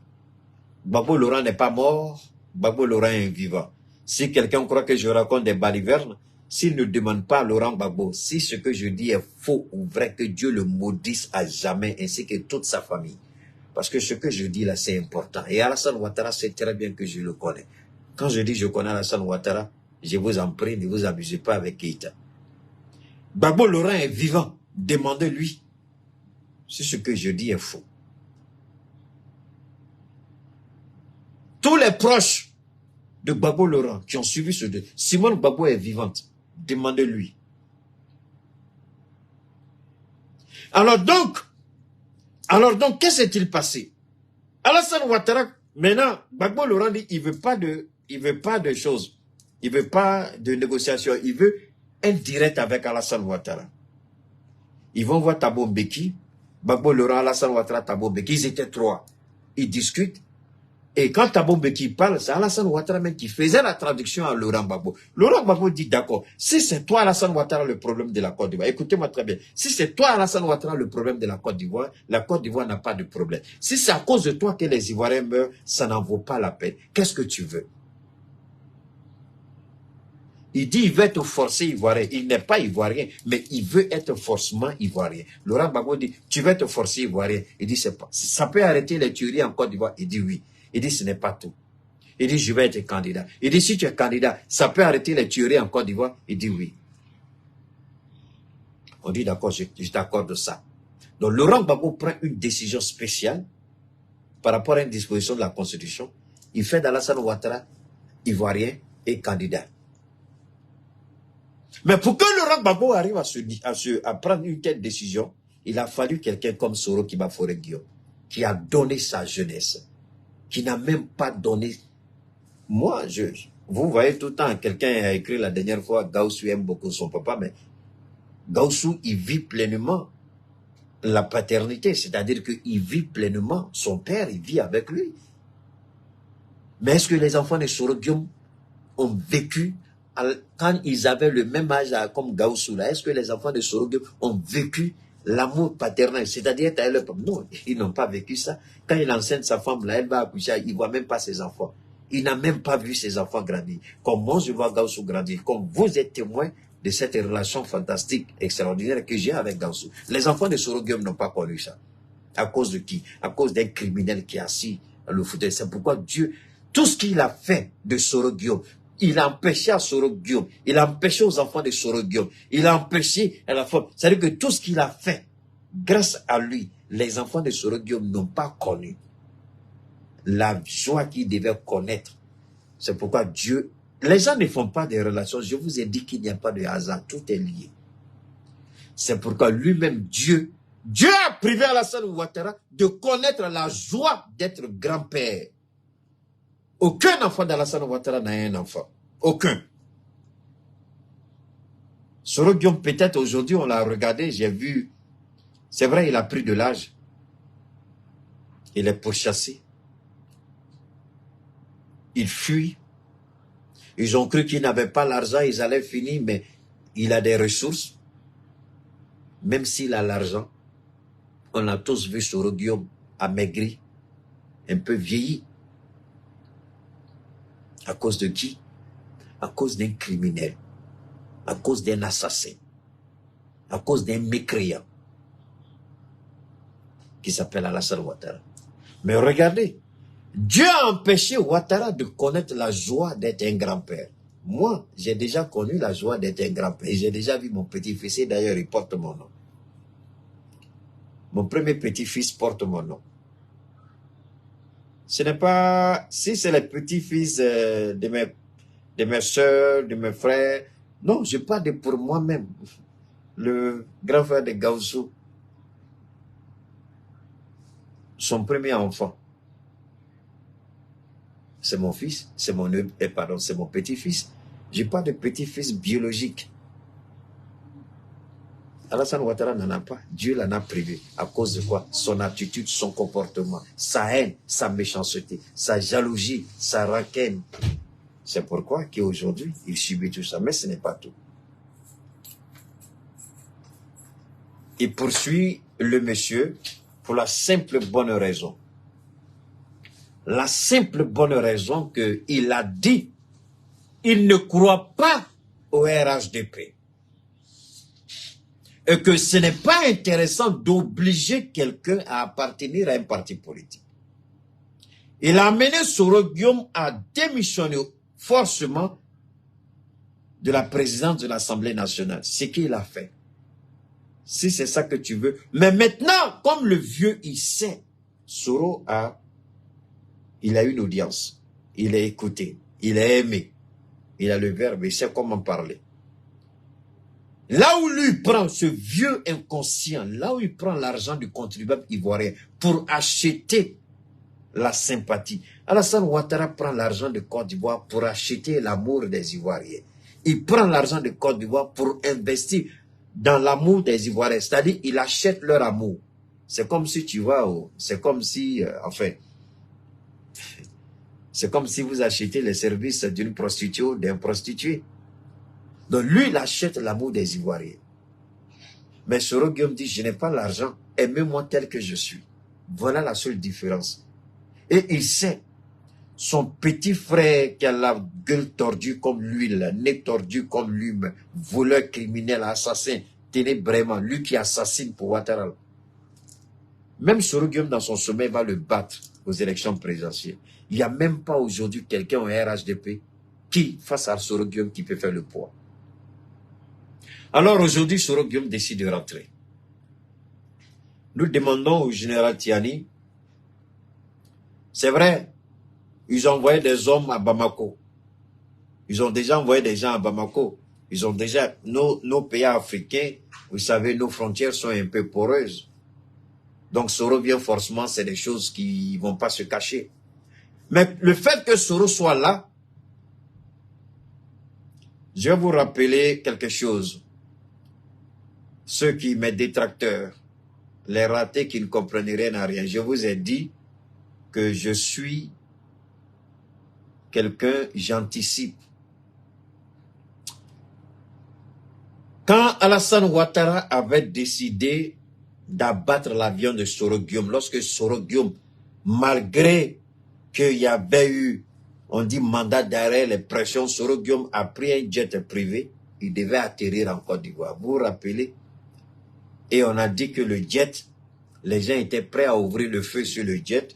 Gbagbo Laurent n'est pas mort, Gbagbo Laurent est vivant. Si quelqu'un croit que je raconte des balivernes, s'il ne demande pas à Laurent Gbagbo si ce que je dis est faux ou vrai, que Dieu le maudisse à jamais, ainsi que toute sa famille. Parce que ce que je dis là, c'est important. Et Alassane Ouattara sait très bien que je le connais. Quand je dis je connais Alassane Ouattara, je vous en prie, ne vous abusez pas avec Keïta. Gbagbo Laurent est vivant. Demandez-lui si ce que je dis est faux. Tous les proches de Gbagbo Laurent qui ont suivi ce deuil, Simone Gbagbo est vivante. Demandez-lui. Alors donc, qu'est-ce qui s'est-il passé? Alassane Ouattara, maintenant, Gbagbo Laurent dit il veut pas de choses. Il veut pas de négociation. Il veut un direct avec Alassane Ouattara. Ils vont voir Thabo Mbeki, Gbagbo Laurent, Alassane Ouattara, Thabo Mbeki. Ils étaient 3. Ils discutent. Et quand Thabo Mbeki parle, c'est Alassane Ouattara même qui faisait la traduction à Laurent Gbagbo. Laurent Gbagbo dit d'accord, si c'est toi Alassane Ouattara le problème de la Côte d'Ivoire, écoutez-moi très bien, si c'est toi Alassane Ouattara le problème de la Côte d'Ivoire n'a pas de problème. Si c'est à cause de toi que les Ivoiriens meurent, ça n'en vaut pas la peine. Qu'est-ce que tu veux? Il dit il veut être forcé ivoirien. Il n'est pas ivoirien, mais il veut être forcément ivoirien. Laurent Gbagbo dit tu veux être forcé ivoirien. Il dit c'est pas. Ça peut arrêter les tueries en Côte d'Ivoire. Il dit oui. Il dit ce n'est pas tout. Il dit je vais être candidat. Il dit si tu es candidat, ça peut arrêter les tueries en Côte d'Ivoire. Il dit oui. On dit d'accord, je t'accorde ça. Donc Laurent Gbagbo prend une décision spéciale par rapport à une disposition de la Constitution. Il fait d'Alassane Ouattara ivoirien et candidat. Mais pour que Laurent Gbagbo arrive à prendre une telle décision, il a fallu quelqu'un comme Soro Kibafore Guillaume, qui a donné sa jeunesse, qui n'a même pas donné. Moi, vous voyez tout le temps, quelqu'un a écrit la dernière fois, Gaussou aime beaucoup son papa, mais Gaussou, il vit pleinement la paternité, c'est-à-dire qu'il vit pleinement son père, il vit avec lui. Mais est-ce que les enfants de Soro Guillaume ont vécu quand ils avaient le même âge comme Gaussou là? Est-ce que les enfants de Soro Guillaume ont vécu l'amour paternel, c'est-à-dire non, ils n'ont pas vécu ça. Quand il enseigne sa femme là, elle va accoucher, il ne voit même pas ses enfants. Il n'a même pas vu ses enfants grandir. Comme moi, je vois Gaussou grandir. Comme vous êtes témoin de cette relation fantastique, extraordinaire que j'ai avec Gaussou. Les enfants de Soro Guillaume n'ont pas connu ça. À cause de qui? À cause d'un criminel qui est assis dans le fauteuil. C'est pourquoi Dieu, tout ce qu'il a fait de Soro Guillaume, il a empêché à Soro Guillaume, il a empêché aux enfants de Soro Guillaume, il a empêché à la femme. C'est-à-dire que tout ce qu'il a fait, grâce à lui, les enfants de Soro Guillaume n'ont pas connu la joie qu'ils devaient connaître. C'est pourquoi Dieu, les gens ne font pas des relations. Je vous ai dit qu'il n'y a pas de hasard, tout est lié. C'est pourquoi lui-même, Dieu a privé Alassane Ouattara de connaître la joie d'être grand-père. Aucun enfant d'Alassane Ouattara n'a un enfant. Aucun. Soro Guillaume, peut-être aujourd'hui, on l'a regardé, j'ai vu. C'est vrai, il a pris de l'âge. Il est pourchassé. Il fuit. Ils ont cru qu'il n'avait pas l'argent, ils allaient finir, mais il a des ressources. Même s'il a l'argent, on a tous vu Soro Guillaume amaigri, un peu vieilli. À cause de qui? À cause d'un criminel, à cause d'un assassin, à cause d'un mécréant qui s'appelle Alassane Ouattara. Mais regardez, Dieu a empêché Ouattara de connaître la joie d'être un grand-père. Moi, j'ai déjà connu la joie d'être un grand-père. J'ai déjà vu mon petit-fils, et d'ailleurs, il porte mon nom. Mon premier petit-fils porte mon nom. Ce n'est pas... Si c'est le petit-fils de mes soeurs, de mes frères... Non, je parle pour moi-même. Le grand frère de Gaussou. Son premier enfant. C'est mon fils, c'est mon petit-fils. Je parle de petit-fils biologique. Alassane Ouattara n'en a pas. Dieu l'en a privé. À cause de quoi? Son attitude, son comportement, sa haine, sa méchanceté, sa jalousie, sa rancune. C'est pourquoi qu'aujourd'hui, il subit tout ça. Mais ce n'est pas tout. Il poursuit le monsieur pour la simple bonne raison. La simple bonne raison qu'il a dit, il ne croit pas au RHDP. Et que ce n'est pas intéressant d'obliger quelqu'un à appartenir à un parti politique. Il a amené Soro Guillaume à démissionner forcément de la présidence de l'Assemblée nationale. Ce qu'il a fait. Si c'est ça que tu veux. Mais maintenant, comme le vieux, il sait, Soro il a une audience. Il est écouté. Il est aimé. Il a le verbe. Il sait comment parler. Là où lui prend ce vieux inconscient, là où il prend l'argent du contribuable ivoirien pour acheter la sympathie. Alassane Ouattara prend l'argent de Côte d'Ivoire pour acheter l'amour des Ivoiriens. Il prend l'argent de Côte d'Ivoire pour investir dans l'amour des Ivoiriens. C'est-à-dire, il achète leur amour. C'est comme si tu vas c'est comme si, c'est comme si vous achetez les services d'une prostituée ou d'un prostitué. Donc lui, il achète l'amour des Ivoiriens. Mais Soro Guillaume dit, je n'ai pas l'argent, aimez-moi tel que je suis. Voilà la seule différence. Et il sait, son petit frère qui a la gueule tordue comme lui, le nez tordu comme lui, voleur, criminel, assassin, ténébrement, lui qui assassine pour Ouattara. Même Soro Guillaume dans son sommet va le battre aux élections présidentielles. Il n'y a même pas aujourd'hui quelqu'un au RHDP qui, face à Soro Guillaume, qui peut faire le poids. Alors aujourd'hui, Soro Guillaume décide de rentrer. Nous demandons au général Tiani, c'est vrai, ils ont envoyé des hommes à Bamako. Ils ont déjà envoyé des gens à Bamako. Ils ont déjà, nos pays africains, vous savez, nos frontières sont un peu poreuses. Donc Soro vient forcément, c'est des choses qui ne vont pas se cacher. Mais le fait que Soro soit là, je vais vous rappeler quelque chose. Ceux qui, mes détracteurs, les ratés qui ne comprennent rien à rien, je vous ai dit que je suis quelqu'un, j'anticipe. Quand Alassane Ouattara avait décidé d'abattre l'avion de Soro Guillaume, lorsque Soro Guillaume, malgré qu'il y avait eu, on dit mandat d'arrêt, les pressions, Soro Guillaume a pris un jet privé, il devait atterrir en Côte d'Ivoire. Vous vous rappelez? Et on a dit que le jet, les gens étaient prêts à ouvrir le feu sur le jet,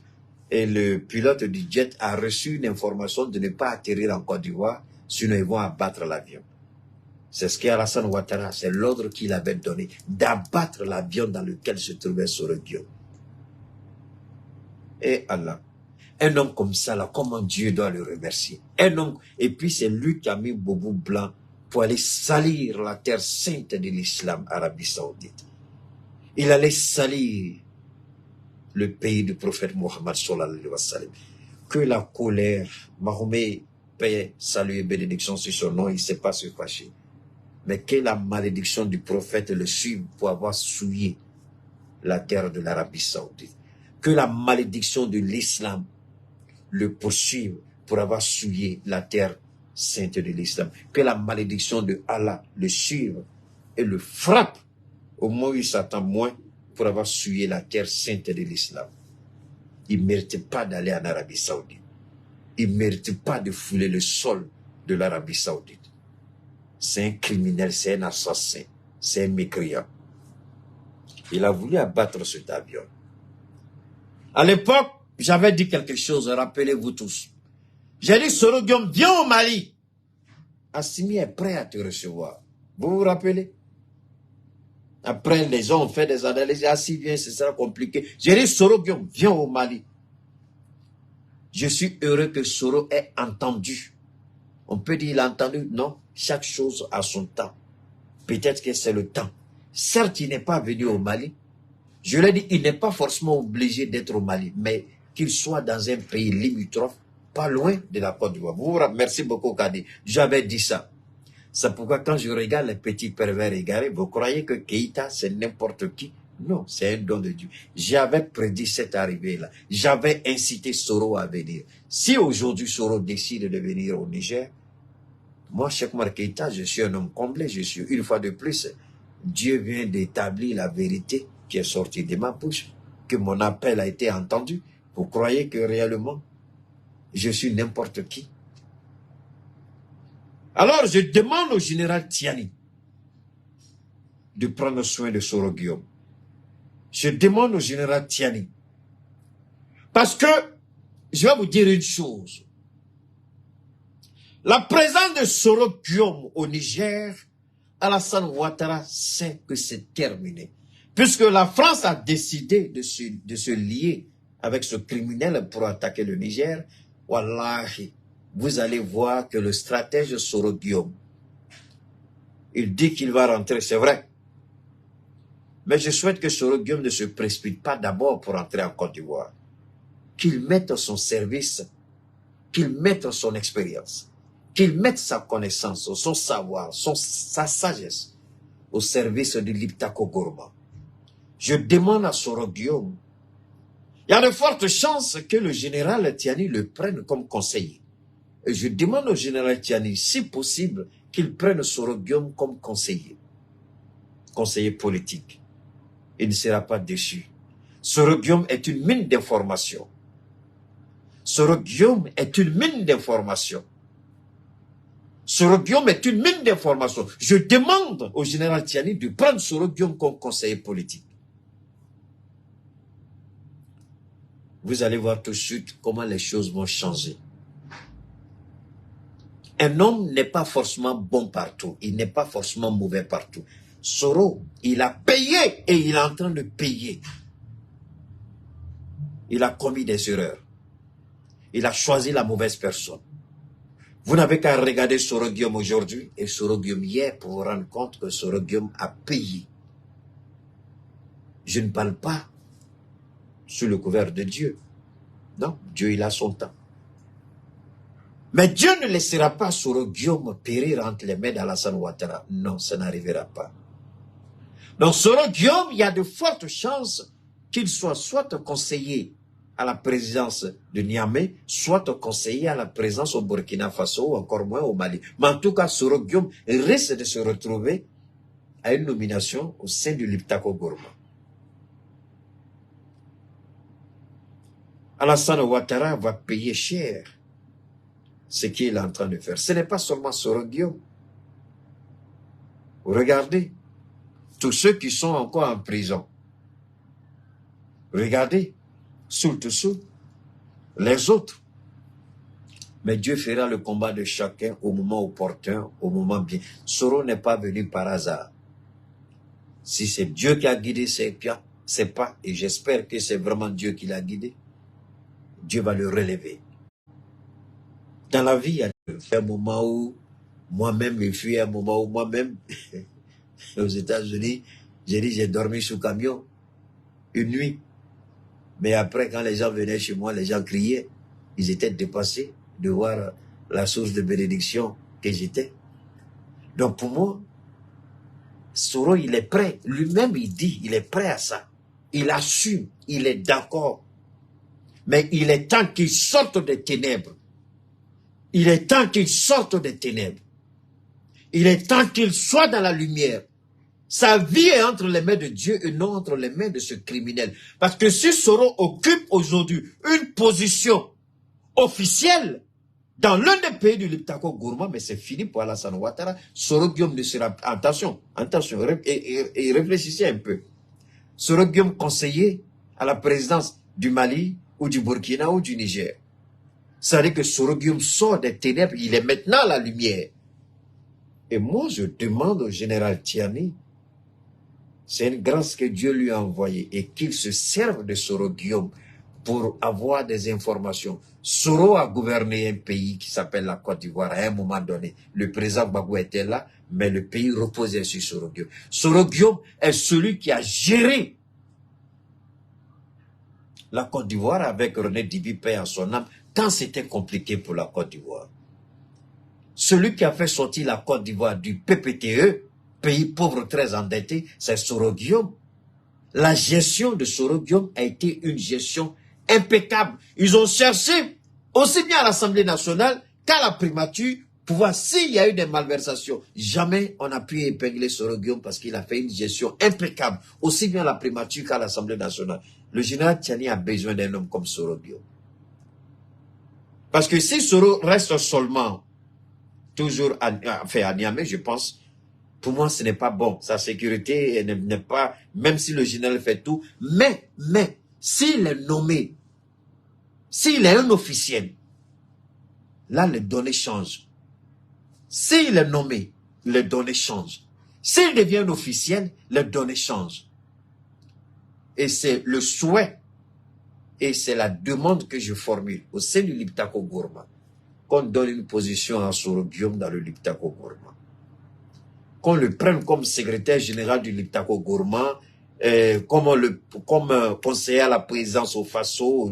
et le pilote du jet a reçu une information de ne pas atterrir en Côte d'Ivoire, sinon ils vont abattre l'avion. C'est ce qu'Alassane Ouattara, c'est l'ordre qu'il avait donné, d'abattre l'avion dans lequel se trouvait Soro Guillaume. Et Allah, un homme comme ça, là, comment Dieu doit le remercier? Un homme, et puis c'est lui qui a mis Boubou Blanc pour aller salir la terre sainte de l'islam, Arabie Saoudite. Il allait salir le pays du prophète Mohammed sallallahu alayhi wa sallam. Que la colère, Mahomet, paix, salut et bénédiction sur son nom, il ne sait pas se fâcher. Mais que la malédiction du prophète le suive pour avoir souillé la terre de l'Arabie Saoudite. Que la malédiction de l'islam le poursuive pour avoir souillé la terre sainte de l'islam. Que la malédiction de Allah le suive et le frappe au moment où il s'attend moins pour avoir souillé la terre sainte de l'islam. Il ne mérite pas d'aller en Arabie Saoudite. Il ne mérite pas de fouler le sol de l'Arabie Saoudite. C'est un criminel, c'est un assassin, c'est un mécréant. Il a voulu abattre cet avion. À l'époque, j'avais dit quelque chose, rappelez-vous tous. J'ai dit, Soro Guillaume, viens au Mali. Assimi est prêt à te recevoir. Vous vous rappelez? Après, les gens ont fait des analyses. Ah, si vient, ce sera compliqué. J'ai dit, Soro Guillaume, viens au Mali. Je suis heureux que Soro ait entendu. On peut dire, il a entendu, non. Chaque chose a son temps. Peut-être que c'est le temps. Certes, il n'est pas venu au Mali. Je l'ai dit, il n'est pas forcément obligé d'être au Mali, mais qu'il soit dans un pays limitrophe, pas loin de la Côte d'Ivoire. Merci beaucoup, Kadi. J'avais dit ça. C'est pourquoi quand je regarde les petits pervers égarés, vous croyez que Keïta, c'est n'importe qui? Non, c'est un don de Dieu. J'avais prédit cette arrivée-là. J'avais incité Soro à venir. Si aujourd'hui Soro décide de venir au Niger, moi, Cheikh Oumar Keïta, je suis un homme comblé. Je suis une fois de plus Dieu vient d'établir la vérité qui est sortie de ma bouche, que mon appel a été entendu. Vous croyez que réellement, je suis n'importe qui? Alors, je demande au général Tiani de prendre soin de Soro Guillaume. Je demande au général Tiani. Parce que, je vais vous dire une chose. La présence de Soro Guillaume au Niger, Alassane Ouattara sait que c'est terminé. Puisque la France a décidé de se lier avec ce criminel pour attaquer le Niger, wallahi, vous allez voir que le stratège Soro Guillaume, il dit qu'il va rentrer, c'est vrai. Mais je souhaite que Soro Guillaume ne se précipite pas d'abord pour entrer en Côte d'Ivoire. Qu'il mette son service, qu'il mette son expérience, qu'il mette sa connaissance, son savoir, sa sagesse au service de l'Iptako Gourma. Je demande à Soro Guillaume, il y a de fortes chances que le général Tiani le prenne comme conseiller. Et je demande au général Tiani, si possible, qu'il prenne Soro Guillaume comme conseiller politique. Il ne sera pas déçu. Soro Guillaume est une mine d'informations. Soro Guillaume est une mine d'informations. Soro Guillaume est une mine d'informations. Je demande au général Tiani de prendre Soro Guillaume comme conseiller politique. Vous allez voir tout de suite comment les choses vont changer. Un homme n'est pas forcément bon partout. Il n'est pas forcément mauvais partout. Soro, il a payé et il est en train de payer. Il a commis des erreurs. Il a choisi la mauvaise personne. Vous n'avez qu'à regarder Soro Guillaume aujourd'hui et Soro Guillaume hier pour vous rendre compte que Soro Guillaume a payé. Je ne parle pas sous le couvert de Dieu. Non, Dieu il a son temps. Mais Dieu ne laissera pas Soro Guillaume périr entre les mains d'Alassane Ouattara. Non, ça n'arrivera pas. Donc Soro Guillaume, il y a de fortes chances qu'il soit conseiller à la présidence de Niamey, soit conseiller à la présidence au Burkina Faso, ou encore moins au Mali. Mais en tout cas, Soro Guillaume risque de se retrouver à une nomination au sein du l'Iptako Gourma. Alassane Ouattara va payer cher ce qu'il est en train de faire. Ce n'est pas seulement Soro Guillaume. Regardez, tous ceux qui sont encore en prison. Regardez, Soultoussou, les autres. Mais Dieu fera le combat de chacun au moment opportun, au moment bien. Soro n'est pas venu par hasard. Si c'est Dieu qui a guidé ses pas, et j'espère que c'est vraiment Dieu qui l'a guidé, Dieu va le relever. Dans la vie, il y a un moment où moi-même, il fut un moment où moi-même, aux États-Unis, j'ai dormi sous camion une nuit. Mais après, quand les gens venaient chez moi, les gens criaient. Ils étaient dépassés de voir la source de bénédiction que j'étais. Donc pour moi, Soro, il est prêt. Lui-même, il dit, il est prêt à ça. Il assume, il est d'accord. Mais il est temps qu'il sorte des ténèbres. Il est temps qu'il sorte des ténèbres. Il est temps qu'il soit dans la lumière. Sa vie est entre les mains de Dieu et non entre les mains de ce criminel. Parce que si Soro occupe aujourd'hui une position officielle dans l'un des pays du l'Iptako Gourma, mais c'est fini pour Alassane Ouattara. Soro Guillaume ne sera... Attention, et réfléchissez un peu. Soro Guillaume conseiller à la présidence du Mali ou du Burkina ou du Niger. Ça veut dire que Soro Guillaume sort des ténèbres, il est maintenant à la lumière. Et moi, je demande au général Tiani, c'est une grâce que Dieu lui a envoyée et qu'il se serve de Soro Guillaume pour avoir des informations. Soro a gouverné un pays qui s'appelle la Côte d'Ivoire à un moment donné. Le président Gbagbo était là, mais le pays reposait sur Soro Guillaume. Soro Guillaume est celui qui a géré la Côte d'Ivoire avec René Dibi, paix en son âme, quand c'était compliqué pour la Côte d'Ivoire. Celui qui a fait sortir la Côte d'Ivoire du PPTE, pays pauvre très endetté, c'est Soro Guillaume. La gestion de Soro Guillaume a été une gestion impeccable. Ils ont cherché, aussi bien à l'Assemblée nationale qu'à la primature, pouvoir, s'il y a eu des malversations, jamais on a pu épingler Soro Guillaume parce qu'il a fait une gestion impeccable, aussi bien à la primature qu'à l'Assemblée nationale. Le général Tchiani a besoin d'un homme comme Soro Guillaume. Parce que si Soro reste seulement toujours à Niamey, je pense, pour moi, ce n'est pas bon. Sa sécurité n'est pas, même si le général fait tout, mais, s'il est nommé, s'il est un officiel, là, les données changent. S'il est nommé, les données changent. S'il devient un officiel, les données changent. Et c'est le souhait, et c'est la demande que je formule au sein du Liptako Gourma, qu'on donne une position à Soro Guillaume dans le Liptako Gourma. Qu'on le prenne comme secrétaire général du Liptako Gourma, comme conseiller à la présidence au Faso,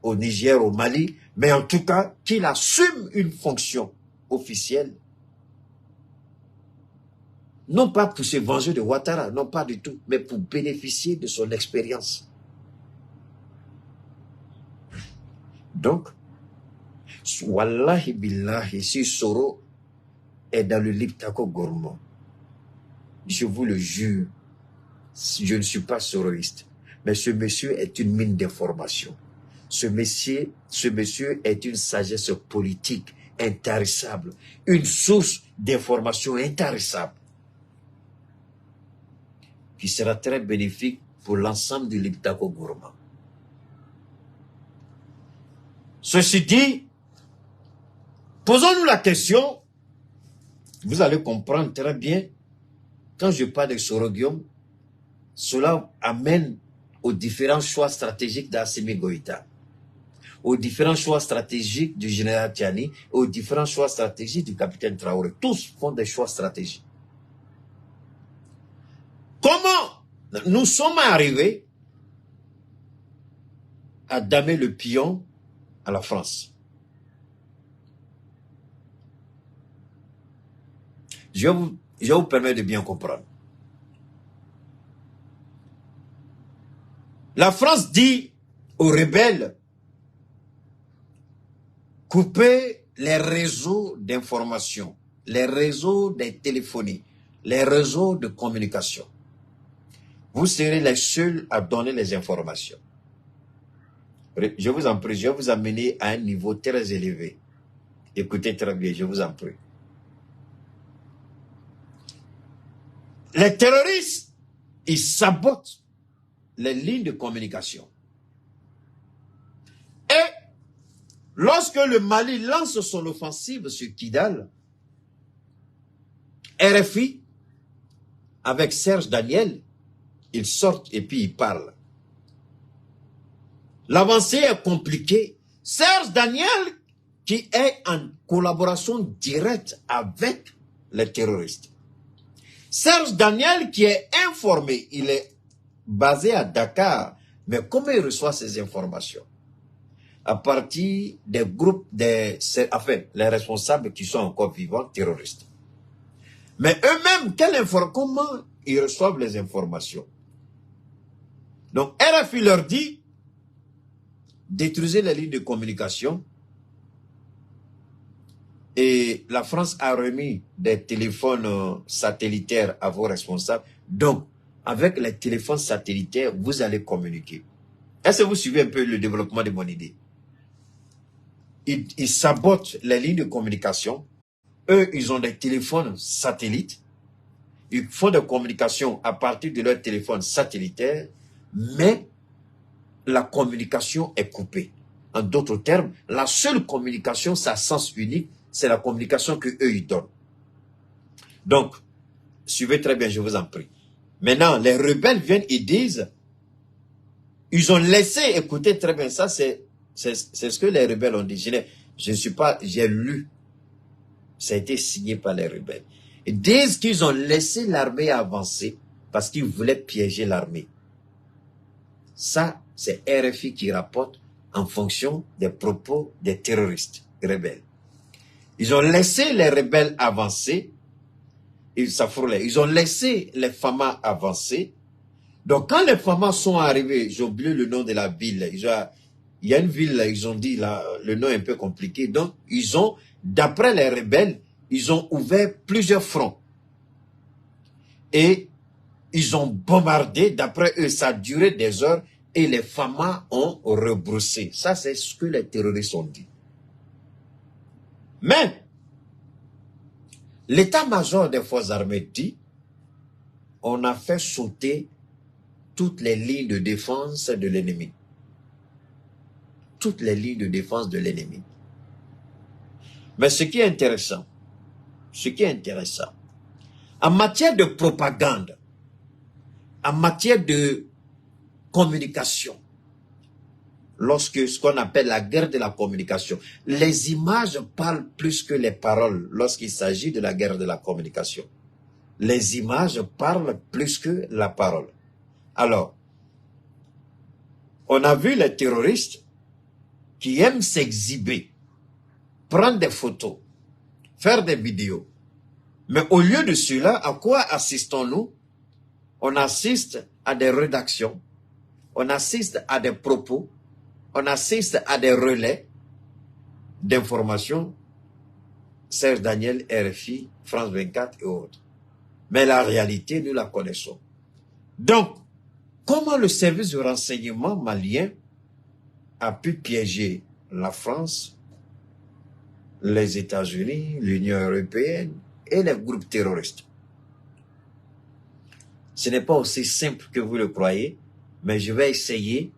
au Niger, au Mali, mais en tout cas, qu'il assume une fonction officielle. Non pas pour se venger de Ouattara, non pas du tout, mais pour bénéficier de son expérience. Donc, wallahi billahi, si Soro est dans le Liptako Gourma, je vous le jure, je ne suis pas soroïste, mais ce monsieur est une mine d'informations. Ce monsieur est une sagesse politique intarissable, une source d'informations intarissable, qui sera très bénéfique pour l'ensemble du Liptako Gourma. Ceci dit, posons-nous la question, vous allez comprendre très bien, quand je parle de Soro Guillaume, cela amène aux différents choix stratégiques d'Assimi Goïta, aux différents choix stratégiques du général Tchiani, aux différents choix stratégiques du capitaine Traoré. Tous font des choix stratégiques. Comment nous sommes arrivés à damer le pion à la France? Je vais vous permettre de bien comprendre. La France dit aux rebelles, coupez les réseaux d'information, les réseaux de téléphonie, les réseaux de communication. Vous serez les seuls à donner les informations. Je vous en prie, je vais vous amener à un niveau très élevé. Écoutez très bien, je vous en prie. Les terroristes, ils sabotent les lignes de communication. Et lorsque le Mali lance son offensive sur Kidal, RFI, avec Serge Daniel, ils sortent et puis ils parlent. L'avancée est compliquée. Serge Daniel, qui est en collaboration directe avec les terroristes. Serge Daniel, qui est informé, il est basé à Dakar, mais comment il reçoit ces informations? À partir des groupes, les responsables qui sont encore vivants, terroristes. Mais eux-mêmes, comment ils reçoivent les informations? Donc, RFI leur dit, détruisez les lignes de communication. Et la France a remis des téléphones satellitaires à vos responsables. Donc, avec les téléphones satellitaires, vous allez communiquer. Est-ce que vous suivez un peu le développement de mon idée? Ils sabotent les lignes de communication. Eux, ils ont des téléphones satellites. Ils font des communications à partir de leurs téléphones satellitaires, mais la communication est coupée. En d'autres termes, la seule communication, c'est à sens unique, c'est la communication que eux ils donnent. Donc, suivez très bien, je vous en prie. Maintenant, les rebelles viennent et disent, ils ont laissé, écoutez très bien, ça c'est ce que les rebelles ont dit. Je ne suis pas, j'ai lu. Ça a été signé par les rebelles. Ils disent qu'ils ont laissé l'armée avancer parce qu'ils voulaient piéger l'armée. Ça, c'est RFI qui rapporte en fonction des propos des terroristes rebelles. Ils ont laissé les rebelles avancer. Ils ont laissé les Famas avancer. Donc, quand les Famas sont arrivés, j'ai oublié le nom de la ville, il y a une ville, là, ils ont dit, là, le nom est un peu compliqué. Donc, ils ont, d'après les rebelles, ils ont ouvert plusieurs fronts. Et ils ont bombardé, d'après eux, ça a duré des heures, et les FAMA ont rebroussé. Ça, c'est ce que les terroristes ont dit. Mais, l'état-major des forces armées dit, on a fait sauter toutes les lignes de défense de l'ennemi. Toutes les lignes de défense de l'ennemi. Mais ce qui est intéressant, en matière de propagande, en matière de communication, lorsque ce qu'on appelle la guerre de la communication, les images parlent plus que les paroles lorsqu'il s'agit de la guerre de la communication. Les images parlent plus que la parole. Alors, on a vu les terroristes qui aiment s'exhiber, prendre des photos, faire des vidéos. Mais au lieu de cela, à quoi assistons-nous? On assiste à des rédactions, on assiste à des propos, on assiste à des relais d'informations, Serge Daniel, RFI, France 24 et autres. Mais la réalité, nous la connaissons. Donc, comment le service de renseignement malien a pu piéger la France, les États-Unis, l'Union européenne et les groupes terroristes? Ce n'est pas aussi simple que vous le croyez, mais je vais essayer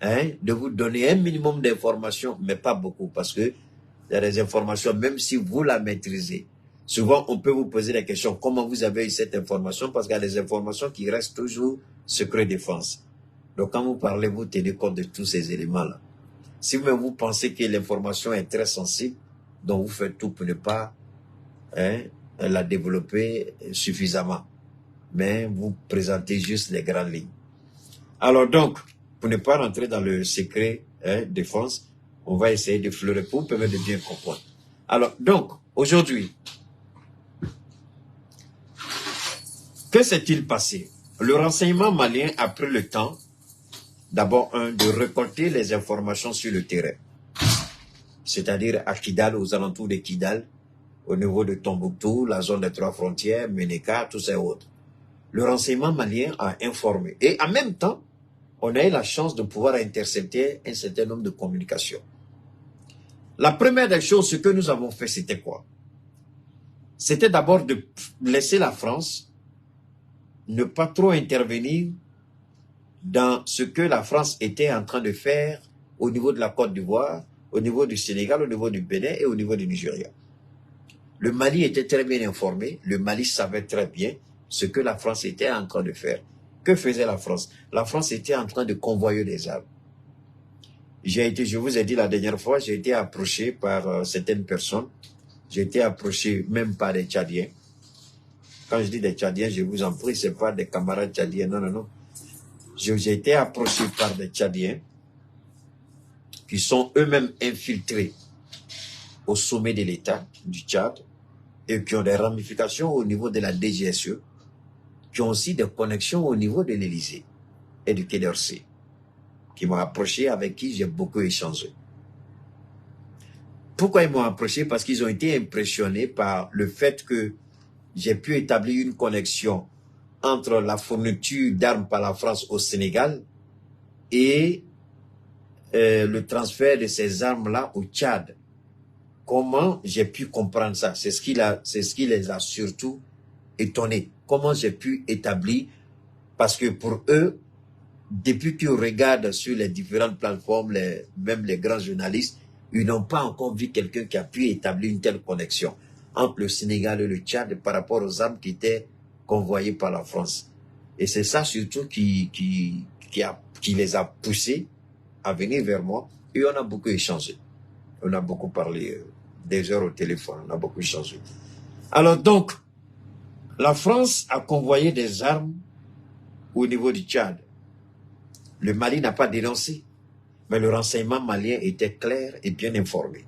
de vous donner un minimum d'informations, mais pas beaucoup, parce que il y a des informations, même si vous la maîtrisez. Souvent, on peut vous poser la question, comment vous avez eu cette information? Parce qu'il y a des informations qui restent toujours secret défense. Donc, quand vous parlez, vous tenez compte de tous ces éléments-là. Si vous pensez que l'information est très sensible, donc vous faites tout pour ne pas la développer suffisamment. Mais vous présentez juste les grandes lignes. Alors donc, pour ne pas rentrer dans le secret défense, on va essayer de fleurer pour vous permettre de bien comprendre. Alors donc, aujourd'hui, que s'est-il passé? Le renseignement malien a pris le temps, d'abord de récolter les informations sur le terrain, c'est-à-dire à Kidal, aux alentours de Kidal, au niveau de Tombouctou, la zone des trois frontières, Ménéka, tous ces autres. Le renseignement malien a informé. Et en même temps, on a eu la chance de pouvoir intercepter un certain nombre de communications. La première des choses, ce que nous avons fait, c'était quoi? C'était d'abord de laisser la France ne pas trop intervenir dans ce que la France était en train de faire au niveau de la Côte d'Ivoire, au niveau du Sénégal, au niveau du Bénin et au niveau du Nigeria. Le Mali était très bien informé, le Mali savait très bien ce que la France était en train de faire. Que faisait la France? La France était en train de convoyer des armes. Je vous ai dit la dernière fois, j'ai été approché par certaines personnes. J'ai été approché même par des Tchadiens. Quand je dis des Tchadiens, je vous en prie, ce n'est pas des camarades Tchadiens, non, non, non. J'ai été approché par des Tchadiens qui sont eux-mêmes infiltrés au sommet de l'État du Tchad et qui ont des ramifications au niveau de la DGSE, qui ont aussi des connexions au niveau de l'Élysée et du Quai d'Orsay, qui m'ont approché, avec qui j'ai beaucoup échangé. Pourquoi ils m'ont approché? Parce qu'ils ont été impressionnés par le fait que j'ai pu établir une connexion entre la fourniture d'armes par la France au Sénégal et le transfert de ces armes-là au Tchad. Comment j'ai pu comprendre ça? C'est ce qui les a surtout étonnés. Comment j'ai pu établir? Parce que pour eux, depuis qu'ils regardent sur les différentes plateformes, même les grands journalistes, ils n'ont pas encore vu quelqu'un qui a pu établir une telle connexion entre le Sénégal et le Tchad par rapport aux armes qui étaient convoyées par la France. Et c'est ça surtout qui les a poussés à venir vers moi. Et on a beaucoup échangé. On a beaucoup parlé, des heures au téléphone, on a beaucoup échangé. Alors donc, la France a convoyé des armes au niveau du Tchad. Le Mali n'a pas dénoncé, mais le renseignement malien était clair et bien informé.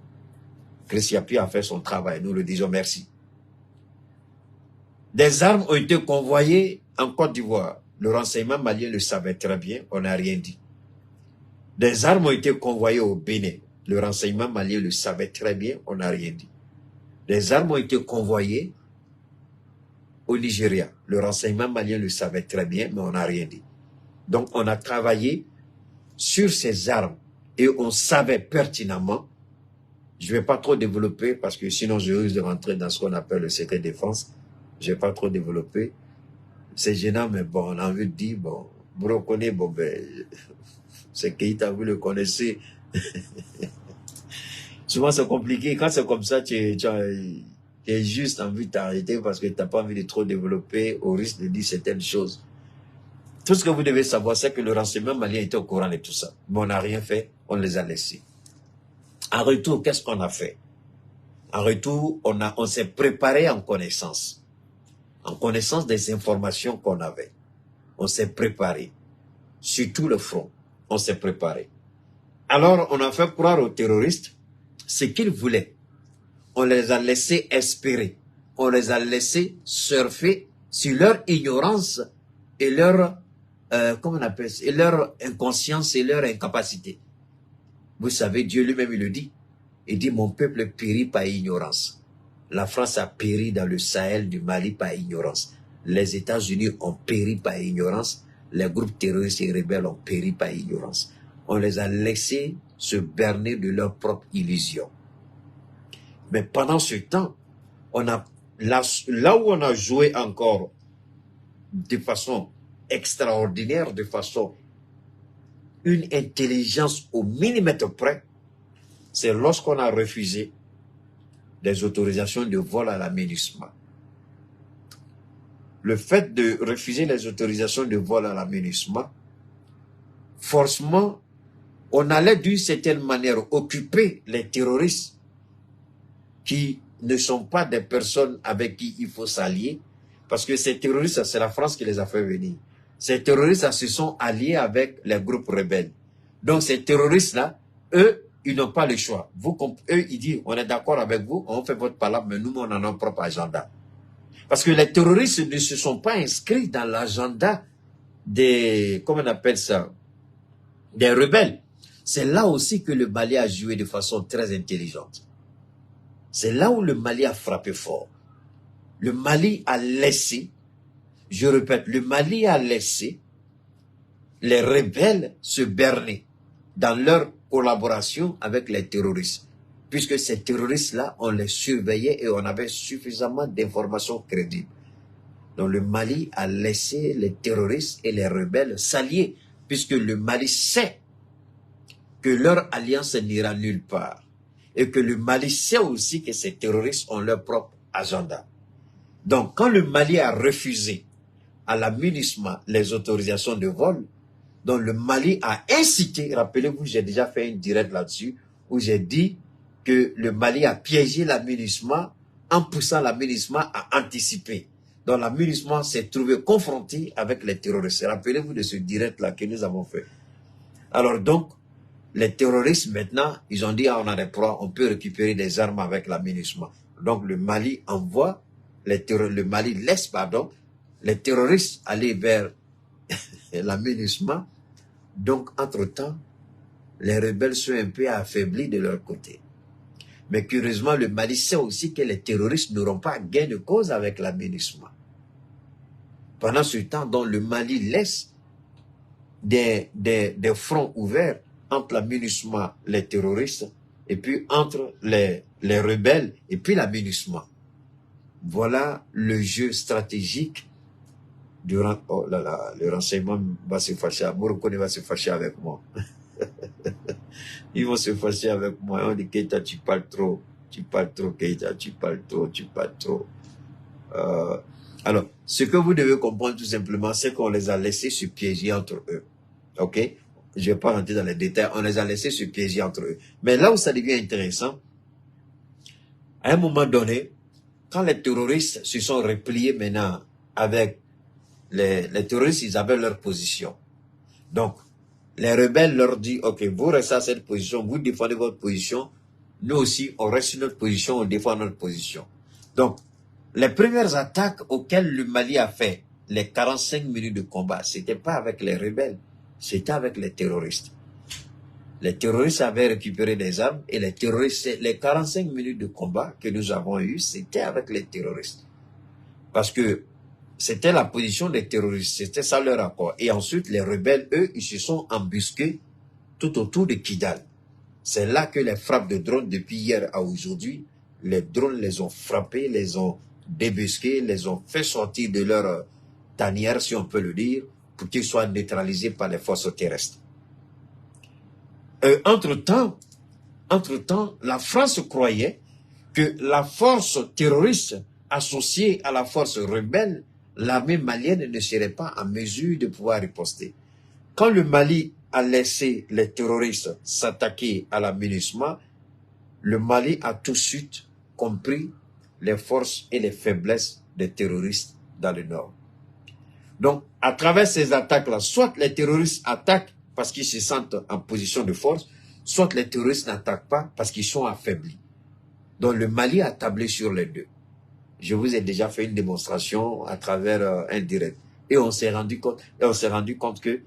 Christian Api a fait son travail, nous le disons merci. Des armes ont été convoyées en Côte d'Ivoire. Le renseignement malien le savait très bien, on n'a rien dit. Des armes ont été convoyées au Bénin. Le renseignement malien le savait très bien, on n'a rien dit. Des armes ont été convoyées au Nigeria. Le renseignement malien le savait très bien, mais on n'a rien dit. Donc, on a travaillé sur ces armes et on savait pertinemment, je ne vais pas trop développer parce que sinon je risque de rentrer dans ce qu'on appelle le secret défense. Je ne vais pas trop développer. C'est gênant, mais bon, on a envie de dire, bon, vous reconnaissez, bon, ben, c'est Keïta, vous le connaissez. Souvent, c'est compliqué. Quand c'est comme ça, tu as juste envie de t'arrêter parce que tu n'as pas envie de trop développer au risque de dire certaines choses. Tout ce que vous devez savoir, c'est que le renseignement malien était au courant de tout ça. Mais on n'a rien fait, on les a laissés. En retour, qu'est-ce qu'on a fait? En retour, on s'est préparé en connaissance des informations qu'on avait. On s'est préparé. Sur tout le front, on s'est préparé. Alors, on a fait croire aux terroristes ce qu'ils voulaient. On les a laissés espérer. On les a laissés surfer sur leur ignorance et leur, comment on appelle ça, et leur inconscience et leur incapacité. Vous savez, Dieu lui-même, il le dit. Il dit, mon peuple périt par ignorance. La France a péri dans le Sahel du Mali par ignorance. Les États-Unis ont péri par ignorance. Les groupes terroristes et rebelles ont péri par ignorance. On les a laissés se berner de leurs propres illusions. Mais pendant ce temps, là où on a joué encore de façon extraordinaire, de façon une intelligence au millimètre près, c'est lorsqu'on a refusé des autorisations de vol à la MINUSMA. Le fait de refuser les autorisations de vol à la MINUSMA, forcément, on allait d'une certaine manière occuper les terroristes qui ne sont pas des personnes avec qui il faut s'allier, parce que ces terroristes, c'est la France qui les a fait venir. Ces terroristes se sont alliés avec les groupes rebelles. Donc ces terroristes-là, eux, ils n'ont pas le choix. Eux, ils disent, on est d'accord avec vous, on fait votre palabre, mais nous, on a notre propre agenda. Parce que les terroristes ne se sont pas inscrits dans l'agenda des, comment on appelle ça, des rebelles. C'est là aussi que le Mali a joué de façon très intelligente. C'est là où le Mali a frappé fort. Le Mali a laissé, je répète, le Mali a laissé les rebelles se berner dans leur collaboration avec les terroristes. Puisque ces terroristes-là, on les surveillait et on avait suffisamment d'informations crédibles. Donc le Mali a laissé les terroristes et les rebelles s'allier, puisque le Mali sait que leur alliance n'ira nulle part. Et que le Mali sait aussi que ces terroristes ont leur propre agenda. Donc quand le Mali a refusé à la MINUSMA les autorisations de vol, donc le Mali a incité, rappelez-vous, j'ai déjà fait une directe là-dessus, où j'ai dit que le Mali a piégé la MINUSMA en poussant la MINUSMA à anticiper. Donc la MINUSMA s'est trouvée confrontée avec les terroristes. Rappelez-vous de ce direct-là que nous avons fait. Alors donc, les terroristes maintenant, ils ont dit, ah, on a des proies, on peut récupérer des armes avec la MINUSMA. Donc le Mali envoie, le Mali laisse, pardon, les terroristes aller vers la MINUSMA. Donc, entre-temps, les rebelles sont un peu affaiblis de leur côté. Mais curieusement, le Mali sait aussi que les terroristes n'auront pas gain de cause avec la MINUSMA. Pendant ce temps, donc, le Mali laisse des fronts ouverts entre la MINUSMA, les terroristes, et puis entre les rebelles et puis la MINUSMA. Voilà le jeu stratégique oh là là, le renseignement va se fâcher. Morocco va se fâcher avec moi. Ils vont se fâcher avec moi. On dit, Keïta, tu parles trop, Keïta, tu parles trop. Alors, ce que vous devez comprendre tout simplement, c'est qu'on les a laissés se piéger entre eux. Ok? Je ne vais pas rentrer dans les détails. On les a laissés se piéger entre eux. Mais là où ça devient intéressant, à un moment donné, quand les terroristes se sont repliés maintenant avec les terroristes, ils avaient leur position. Donc, les rebelles leur disent, ok, vous restez à cette position, vous défendez votre position, nous aussi, on reste sur notre position, on défend notre position. Donc, les premières attaques auxquelles le Mali a fait, les 45 minutes de combat, c'était pas avec les rebelles, c'était avec les terroristes. Les terroristes avaient récupéré des armes et les terroristes, les 45 minutes de combat que nous avons eu, c'était avec les terroristes. Parce que c'était la position des terroristes, c'était ça leur accord. Et ensuite, les rebelles, eux, ils se sont embusqués tout autour de Kidal. C'est là que les frappes de drones, depuis hier à aujourd'hui, les drones les ont frappés, les ont débusqués, les ont fait sortir de leur tanière, si on peut le dire, pour qu'ils soient neutralisés par les forces terrestres. Entre-temps, la France croyait que la force terroriste associée à la force rebelle, l'armée malienne ne serait pas en mesure de pouvoir riposter. Quand le Mali a laissé les terroristes s'attaquer à la MINUSMA, le Mali a tout de suite compris les forces et les faiblesses des terroristes dans le nord. Donc, à travers ces attaques-là, soit les terroristes attaquent parce qu'ils se sentent en position de force, soit les terroristes n'attaquent pas parce qu'ils sont affaiblis. Donc, le Mali a tablé sur les deux. Je vous ai déjà fait une démonstration à travers un direct. Et on s'est rendu compte que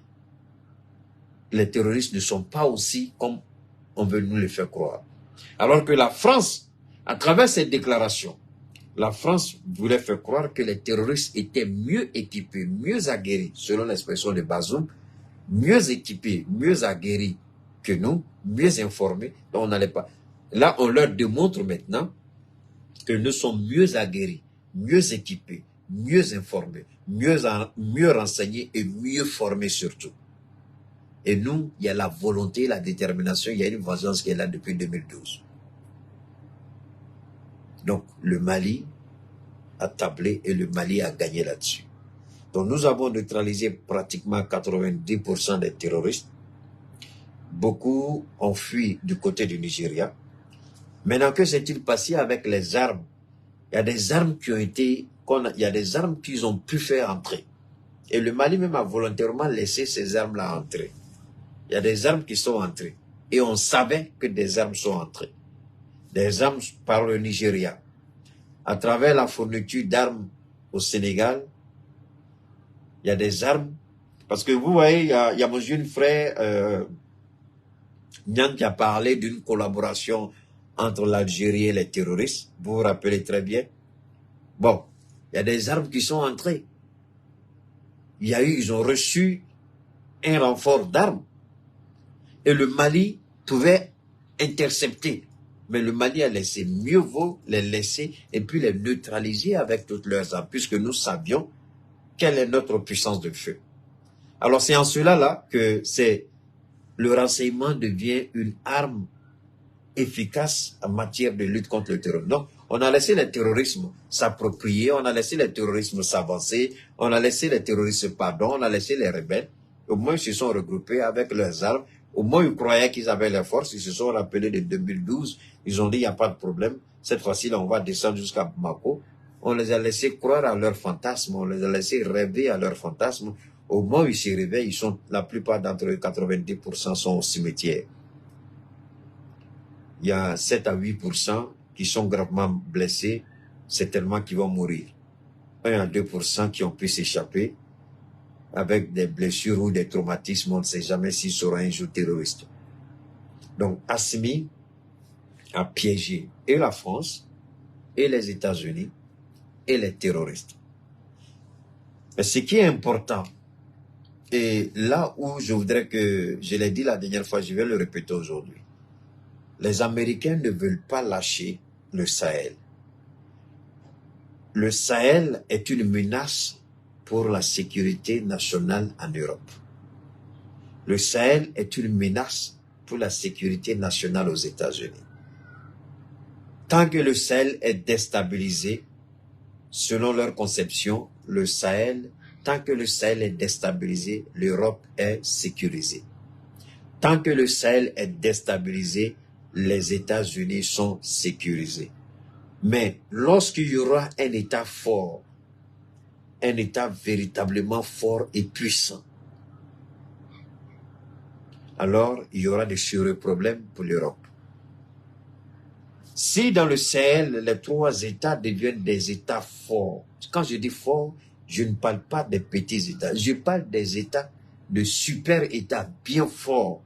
les terroristes ne sont pas aussi comme on veut nous le faire croire. Alors que la France, à travers cette déclaration, la France voulait faire croire que les terroristes étaient mieux équipés, mieux aguerris, selon l'expression de Bazoum, mieux équipés, mieux aguerris que nous, mieux informés. Donc on n'allait pas. Là, on leur démontre maintenant que nous sommes mieux aguerris, mieux équipés, mieux informés, mieux renseignés et mieux formés surtout. Et nous, il y a la volonté, la détermination, il y a une vengeance qui est là depuis 2012. Donc, le Mali a tablé et le Mali a gagné là-dessus. Donc, nous avons neutralisé pratiquement 90% des terroristes. Beaucoup ont fui du côté du Nigeria. Maintenant, que s'est-il passé avec les armes? Il y a des armes qui ont été, il y a des armes qu'ils ont pu faire entrer. Et le Mali même a volontairement laissé ces armes-là entrer. Il y a des armes qui sont entrées. Et on savait que des armes sont entrées. Des armes par le Nigeria. À travers la fourniture d'armes au Sénégal, il y a des armes. Parce que vous voyez, il y a mon jeune frère Nyan qui a parlé d'une collaboration entre l'Algérie et les terroristes. Vous vous rappelez très bien. Bon, il y a des armes qui sont entrées. Ils ont reçu un renfort d'armes. Et le Mali pouvait intercepter. Mais le Mali a laissé, mieux vaut les laisser et puis les neutraliser avec toutes leurs armes, puisque nous savions quelle est notre puissance de feu. Alors c'est en cela-là que le renseignement devient une arme efficace en matière de lutte contre le terrorisme. Donc, on a laissé le terrorisme s'approprier, on a laissé le terrorisme s'avancer, on a laissé les terroristes on a laissé les rebelles. Au moins, ils se sont regroupés avec leurs armes. Au moins, ils croyaient qu'ils avaient les forces. Ils se sont rappelés de 2012. Ils ont dit, il n'y a pas de problème. Cette fois-ci, on va descendre jusqu'à Bamako. On les a laissés croire à leurs fantasmes. On les a laissés rêver à leurs fantasmes. Au moment où ils se réveillent, la plupart d'entre eux, 90% sont au cimetière. Il y a 7 à 8% qui sont gravement blessés. C'est tellement qu'ils vont mourir. 1 à 2% qui ont pu s'échapper avec des blessures ou des traumatismes, on ne sait jamais s'il sera un jour terroriste. Donc, Assimi a piégé et la France, et les États-Unis, et les terroristes. Mais ce qui est important, et là où je voudrais que, je l'ai dit la dernière fois, je vais le répéter aujourd'hui, les Américains ne veulent pas lâcher le Sahel. Le Sahel est une menace pour la sécurité nationale en Europe. Le Sahel est une menace pour la sécurité nationale aux États-Unis. Tant que le Sahel est déstabilisé, selon leur conception, tant que le Sahel est déstabilisé, l'Europe est sécurisée. Tant que le Sahel est déstabilisé, les États-Unis sont sécurisés. Mais lorsqu'il y aura un État fort, un État véritablement fort et puissant, alors il y aura de sérieux problèmes pour l'Europe. Si dans le Sahel, les 3 États deviennent des États forts, quand je dis fort, je ne parle pas des petits États, je parle des États, de super États bien forts,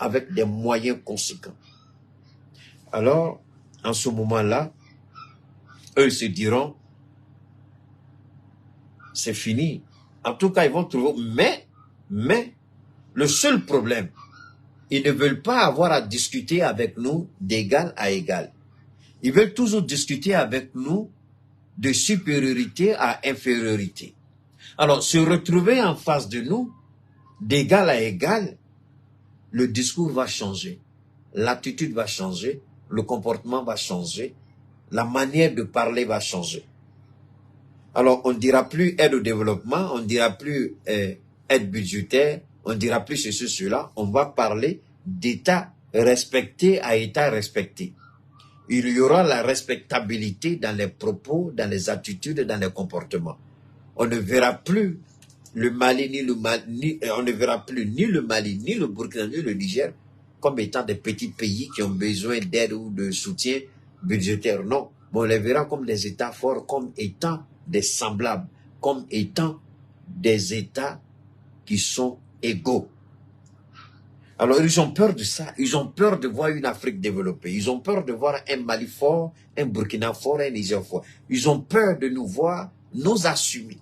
avec des moyens conséquents. Alors, en ce moment-là, eux se diront, c'est fini. En tout cas, ils vont trouver, mais, le seul problème, ils ne veulent pas avoir à discuter avec nous d'égal à égal. Ils veulent toujours discuter avec nous de supériorité à infériorité. Alors, se retrouver en face de nous, d'égal à égal, le discours va changer, l'attitude va changer, le comportement va changer, la manière de parler va changer. Alors, on ne dira plus aide au développement, on ne dira plus aide budgétaire, on ne dira plus ceci, cela. On va parler d'État respecté à État respecté. Il y aura la respectabilité dans les propos, dans les attitudes, dans les comportements. On ne verra plus le Mali, on ne verra plus ni le Mali, ni le Burkina, ni le Niger comme étant des petits pays qui ont besoin d'aide ou de soutien budgétaire. Non, mais on les verra comme des États forts, comme étant des semblables, comme étant des États qui sont égaux. Alors, ils ont peur de ça. Ils ont peur de voir une Afrique développée. Ils ont peur de voir un Mali fort, un Burkina fort, un Niger fort. Ils ont peur de nous voir nous assumer.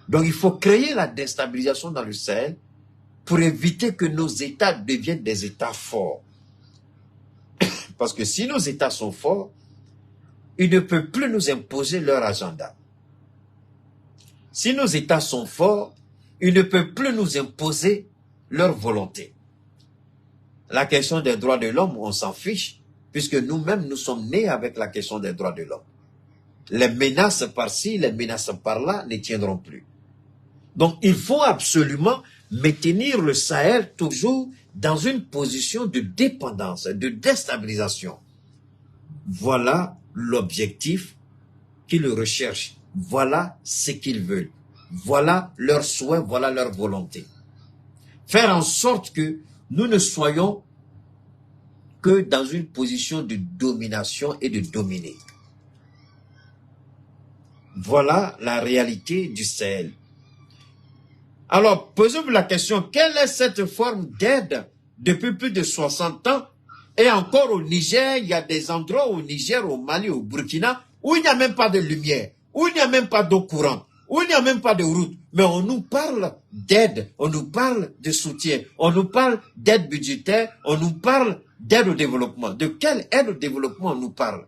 Donc, il faut créer la déstabilisation dans le Sahel pour éviter que nos États deviennent des États forts. Parce que si nos États sont forts, ils ne peuvent plus nous imposer leur agenda. Si nos États sont forts, ils ne peuvent plus nous imposer leur volonté. La question des droits de l'homme, on s'en fiche, puisque nous-mêmes, nous sommes nés avec la question des droits de l'homme. Les menaces par-ci, les menaces par-là ne tiendront plus. Donc, il faut absolument maintenir le Sahel toujours dans une position de dépendance, de déstabilisation. Voilà l'objectif qu'ils recherchent. Voilà ce qu'ils veulent. Voilà leurs souhaits, voilà leur volonté. Faire en sorte que nous ne soyons que dans une position de domination et de dominer. Voilà la réalité du Sahel. Alors, posez-vous la question, quelle est cette forme d'aide depuis plus de 60 ans? Et encore au Niger, il y a des endroits au Niger, au Mali, au Burkina, où il n'y a même pas de lumière, où il n'y a même pas d'eau courante, où il n'y a même pas de route. Mais on nous parle d'aide, on nous parle de soutien, on nous parle d'aide budgétaire, on nous parle d'aide au développement. De quelle aide au développement on nous parle?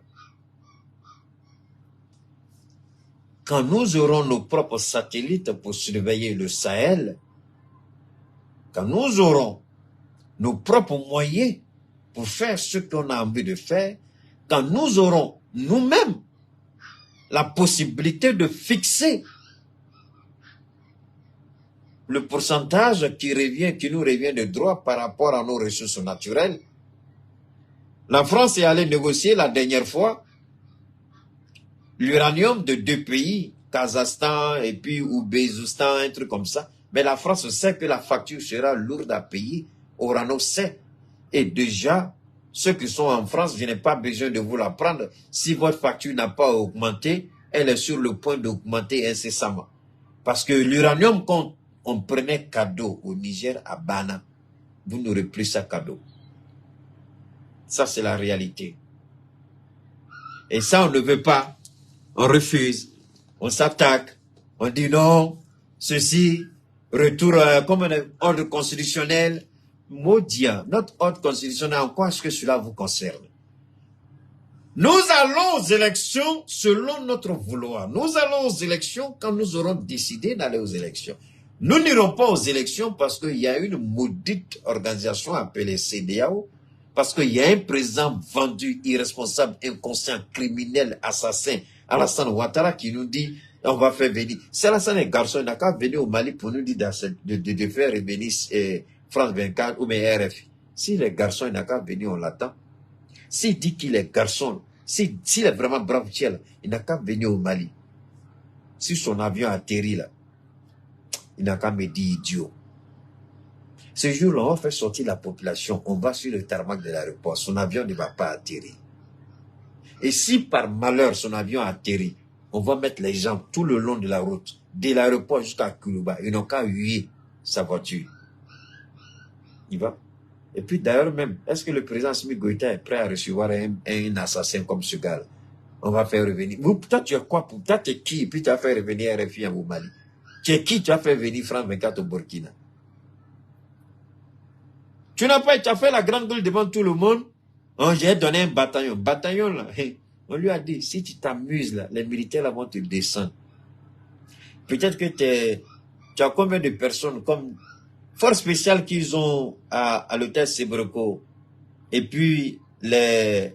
Quand nous aurons nos propres satellites pour surveiller le Sahel, quand nous aurons nos propres moyens pour faire ce qu'on a envie de faire, quand nous aurons nous-mêmes la possibilité de fixer le pourcentage qui nous revient de droit par rapport à nos ressources naturelles. La France est allée négocier la dernière fois l'uranium de 2 pays, Kazakhstan et puis Ouzbékistan, un truc comme ça. Mais la France sait que la facture sera lourde à payer. Orano sait. Et déjà, ceux qui sont en France, je n'ai pas besoin de vous la prendre. Si votre facture n'a pas augmenté, elle est sur le point d'augmenter incessamment. Parce que l'uranium, quand on prenait cadeau au Niger, à Bana, vous n'aurez plus ça cadeau. Ça, c'est la réalité. Et ça, on ne veut pas. On refuse, on s'attaque, on dit non, ceci, retour comme un ordre constitutionnel. Maudit, notre ordre constitutionnel, en quoi est-ce que cela vous concerne? Nous allons aux élections selon notre vouloir. Nous allons aux élections quand nous aurons décidé d'aller aux élections. Nous n'irons pas aux élections parce qu'il y a une maudite organisation appelée CEDEAO, parce qu'il y a un président vendu, irresponsable, inconscient, criminel, assassin, Alassane Ouattara, qui nous dit on va faire venir. C'est Alassane et garçon, il n'a qu'à venir au Mali pour nous dire de faire revenir France 24 ou bien RFI. Si les garçons, il n'a qu'à venir, on l'attend. S'il dit qu'il est garçon, s'il est vraiment brave, il n'a qu'à venir au Mali. Si son avion atterrit là, il n'a qu'à me dire idiot. Ce jour-là, on va faire sortir la population, on va sur le tarmac de l'aéroport, son avion ne va pas atterrir. Et si par malheur son avion atterrit, on va mettre les gens tout le long de la route, de l'aéroport jusqu'à Koulouba. Ils n'ont qu'à huer sa voiture. Il va. Et puis d'ailleurs même, est-ce que le président Assimi Goïta est prêt à recevoir un assassin comme ce gars-là? On va faire revenir. Toi, tu es quoi? Toi, tu es qui? Et puis tu as fait revenir RFI au Mali. Tu es qui? Tu as fait venir France 24 au Burkina. Tu n'as pas, tu as fait la grande gueule devant tout le monde. Oh, j'ai donné un bataillon. Bataillon, là, on lui a dit, si tu t'amuses, là, les militaires là, vont te descendre. Peut-être que tu as combien de personnes comme force spéciale qu'ils ont à l'hôtel Sebreko et puis les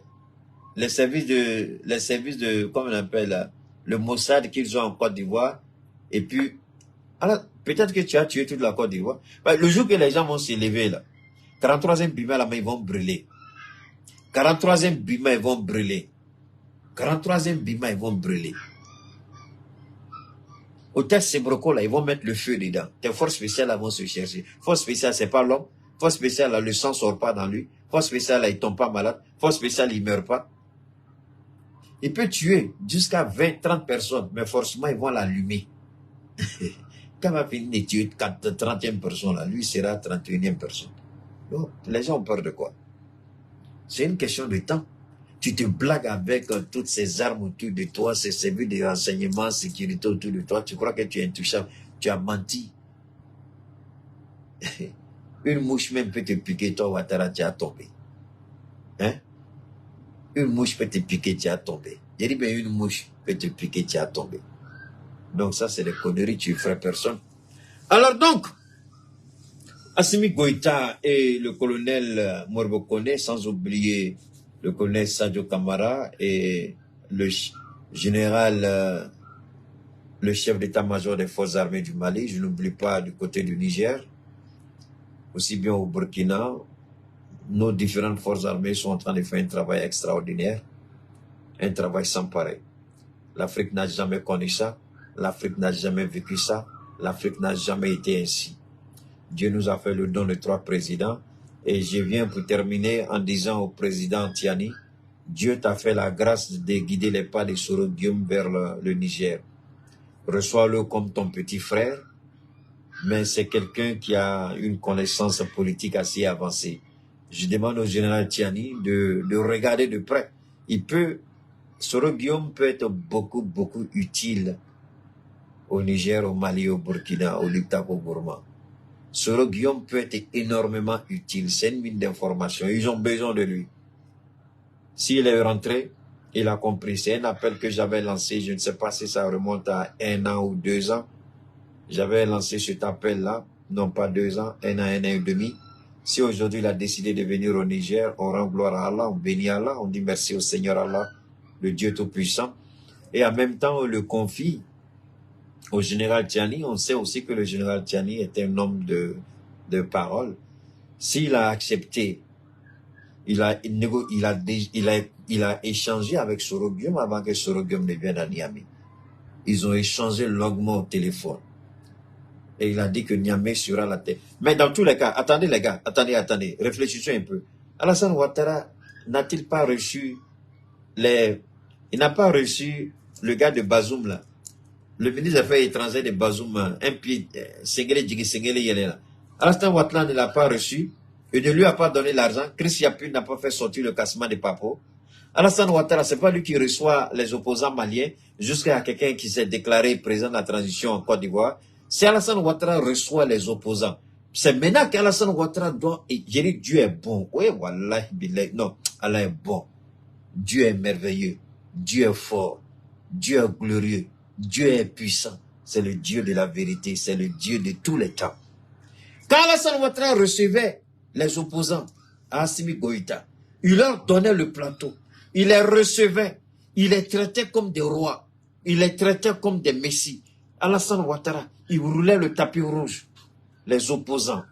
services de, comment on appelle là, le Mossad qu'ils ont en Côte d'Ivoire. Et puis, alors, peut-être que tu as tué toute la Côte d'Ivoire. Le jour que les gens vont s'élever là, 43e Bima, là, ils vont brûler. 43e Bima, ils vont brûler. 43e Bima, ils vont brûler. Au test Sebroko, là, ils vont mettre le feu dedans. Tes forces spéciales là, vont se chercher. Force spéciale, c'est pas l'homme. Force spéciale, là, le sang sort pas dans lui. Force spéciale, là, il tombe pas malade. Force spéciale, il meurt pas. Il peut tuer jusqu'à 20, 30 personnes, mais forcément, ils vont l'allumer. Quand il va finir de tuer 30e personne, là, lui sera 31e personne. Donc, les gens ont peur de quoi? C'est une question de temps. Tu te blagues avec toutes ces armes autour de toi, ces services de renseignement, sécurité autour de toi. Tu crois que tu es intouchable. Tu as menti. Une mouche même peut te piquer, toi, Ouattara, tu as tombé. Hein? Une mouche peut te piquer, tu as tombé. J'ai dit, ben, une mouche peut te piquer, tu as tombé. Donc ça, c'est des conneries, tu ne ferais personne. Alors donc, Assimi Goïta et le colonel Morbokone, sans oublier le colonel Sadio Kamara et le général, le chef d'état-major des forces armées du Mali, je n'oublie pas du côté du Niger, aussi bien au Burkina, nos différentes forces armées sont en train de faire un travail extraordinaire, un travail sans pareil. L'Afrique n'a jamais connu ça, l'Afrique n'a jamais vécu ça, l'Afrique n'a jamais été ainsi. Dieu nous a fait le don de 3 présidents. Et je viens pour terminer en disant au président Tiani, Dieu t'a fait la grâce de guider les pas de Soro Guillaume vers le Niger. Reçois-le comme ton petit frère, mais c'est quelqu'un qui a une connaissance politique assez avancée. Je demande au général Tiani de regarder de près. Soro Guillaume peut être beaucoup utile au Niger, au Mali, au Burkina, au Liptako Gourma. Soro Guillaume peut être énormément utile. C'est une mine d'informations. Ils ont besoin de lui. S'il est rentré, il a compris. C'est un appel que j'avais lancé. Je ne sais pas si ça remonte à 1 an ou 2 ans. J'avais lancé cet appel-là. Non pas 2 ans, 1 an, 1 an et demi. Si aujourd'hui il a décidé de venir au Niger, on rend gloire à Allah, on bénit Allah, on dit merci au Seigneur Allah, le Dieu Tout-Puissant. Et en même temps, on le confie au général Tiani. On sait aussi que le général Tiani est un homme de parole. S'il a accepté, il a échangé avec Soro Guillaume avant que Soro Guillaume ne vienne à Niamey. Ils ont échangé longuement au téléphone. Et il a dit que Niamey sera la tête. Mais dans tous les cas, attendez les gars, attendez, réfléchissez un peu. Alassane Ouattara n'a-t-il pas reçu il n'a pas reçu le gars de Bazoum là, le ministre des Affaires étrangères de Bazoum, un pied, Sengele Djigi Sengele Yelela. Alassane Ouattara ne l'a pas reçu, il ne lui a pas donné l'argent. Chris Yapu n'a pas fait sortir le cassement de Papo. Alassane Ouattara, c'est pas lui qui reçoit les opposants maliens jusqu'à quelqu'un qui s'est déclaré président de la transition en Côte d'Ivoire. Si Alassane Ouattara reçoit les opposants, c'est maintenant qu'Alassane Ouattara doit, et je dis Dieu est bon. Oui, wallah, billah, non, Allah est bon. Dieu est merveilleux. Dieu est fort. Dieu est glorieux. Dieu est puissant. C'est le Dieu de la vérité. C'est le Dieu de tous les temps. Quand Alassane Ouattara recevait les opposants à Assimi Goïta, il leur donnait le plateau. Il les recevait. Il les traitait comme des rois. Il les traitait comme des messies. Alassane Ouattara, il roulait le tapis rouge. Les opposants.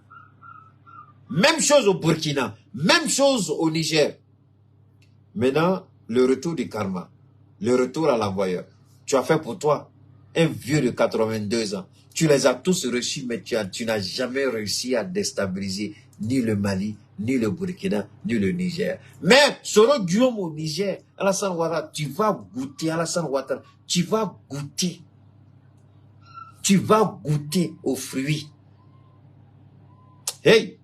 Même chose au Burkina. Même chose au Niger. Maintenant, le retour du karma. Le retour à l'envoyeur. Tu as fait pour toi un vieux de 82 ans. Tu les as tous reçus, mais tu n'as jamais réussi à déstabiliser ni le Mali, ni le Burkina, ni le Niger. Mais Soro Guillaume au Niger, Alassane Ouattara, tu vas goûter, Alassane Ouattara, tu vas goûter. Tu vas goûter aux fruits. Hey!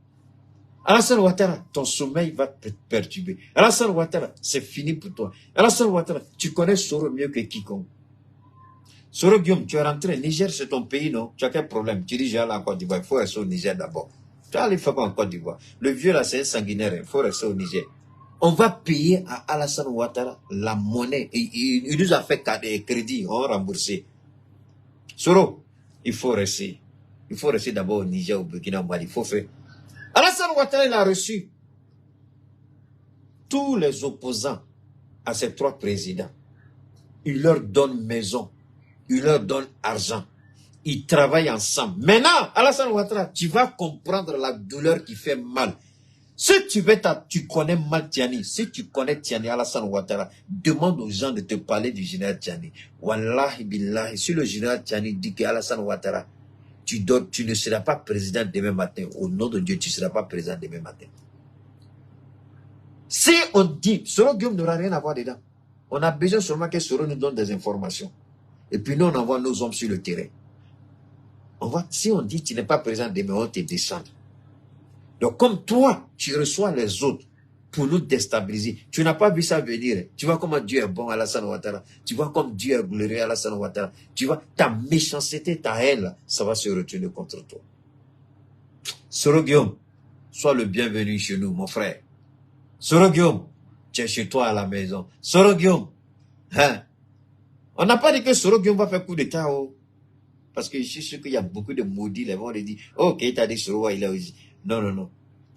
Alassane Ouattara, ton sommeil va te perturber. Alassane Ouattara, c'est fini pour toi. Alassane Ouattara, tu connais Soro mieux que quiconque. Soro Guillaume, tu es rentré. Niger, c'est ton pays, non? Tu as quel problème? Tu dis, j'ai allé en Côte d'Ivoire. Il faut rester au Niger d'abord. Tu vas aller faire quoi en Côte d'Ivoire? Le vieux, là, c'est un sanguinaire. Il faut rester au Niger. On va payer à Alassane Ouattara la monnaie. Il nous a fait crédit, on a remboursé. Soro, il faut rester. Il faut rester d'abord au Niger, au Burkina, au Mali. Il faut faire. Alassane Ouattara, il a reçu tous les opposants à ces 3 présidents. Il leur donne maison. Il leur donne argent. Ils travaillent ensemble. Maintenant, Alassane Ouattara, tu vas comprendre la douleur qui fait mal. Si tu connais mal Tiani, si tu connais Tiani Alassane Ouattara, demande aux gens de te parler du général Tiani. Wallahi billahi, si le général Tiani dit que Alassane Ouattara, tu ne seras pas président demain matin. Au nom de Dieu, tu ne seras pas président demain matin. Si on dit, Soro Guillaume n'aura rien à voir dedans. On a besoin seulement que Soro nous donne des informations. Et puis nous, on envoie nos hommes sur le terrain. Si on dit tu n'es pas président demain, on te descend. Donc comme toi, tu reçois les autres pour nous déstabiliser. Tu n'as pas vu ça venir. Tu vois comment Dieu est bon à Alassane Ouattara. Tu vois comme Dieu est glorieux à Alassane Ouattara. Tu vois, ta méchanceté, ta haine, ça va se retourner contre toi. Soro Guillaume, sois le bienvenu chez nous, mon frère. Soro Guillaume, tu es chez toi à la maison. Soro Guillaume, hein? On n'a pas dit que Soro Guillaume va faire coup d'état, oh. Parce que je suis sûr qu'il y a beaucoup de maudits, les vont dire, oh, Keita dit Soro, il est aussi. Non, non, non.